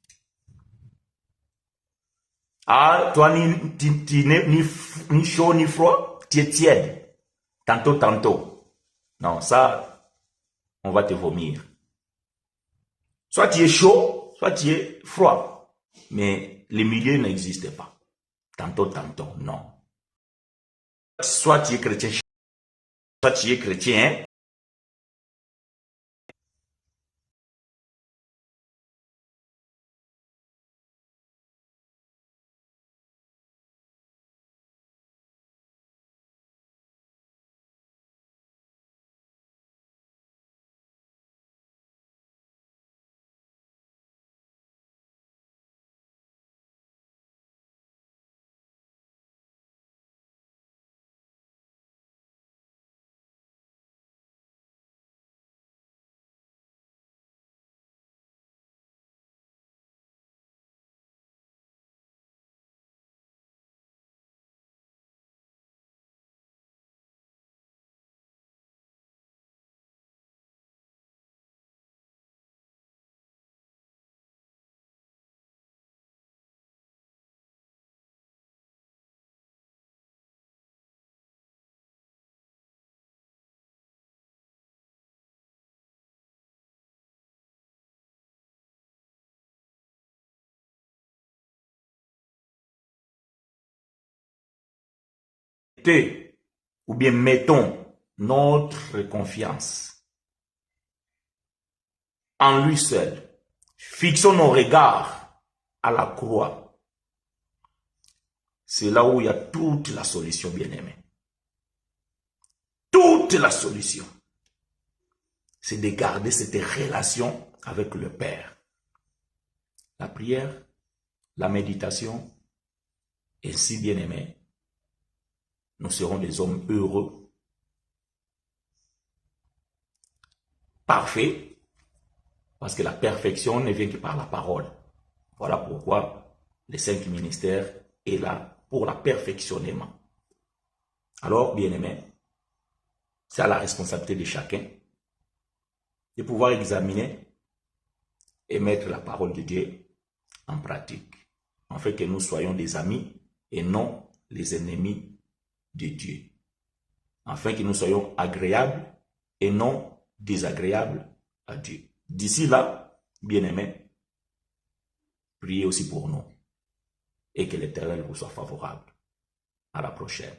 [SPEAKER 1] Ah, toi, ni chaud ni froid, tu es tiède. Tantôt. Non, ça, on va te vomir. Soit tu es chaud, soit tu es froid. Mais le milieu n'existe pas. Tantôt, non. Soit tu es chrétien, soit tu es chrétien. Ou bien mettons notre confiance en lui seul. Fixons nos regards à la croix. C'est là où il y a toute la solution, bien-aimé. Toute la solution. C'est de garder cette relation avec le Père. La prière, la méditation, et si bien-aimé, nous serons des hommes heureux, parfaits, parce que la perfection ne vient que par la parole. Voilà pourquoi les 5 ministères est là pour la perfectionnement. Alors, bien-aimé, c'est à la responsabilité de chacun de pouvoir examiner et mettre la parole de Dieu en pratique, afin que nous soyons des amis et non les ennemis de Dieu, afin que nous soyons agréables et non désagréables à Dieu. D'ici là, bien-aimés, priez aussi pour nous et que l'Éternel vous soit favorable. À la prochaine.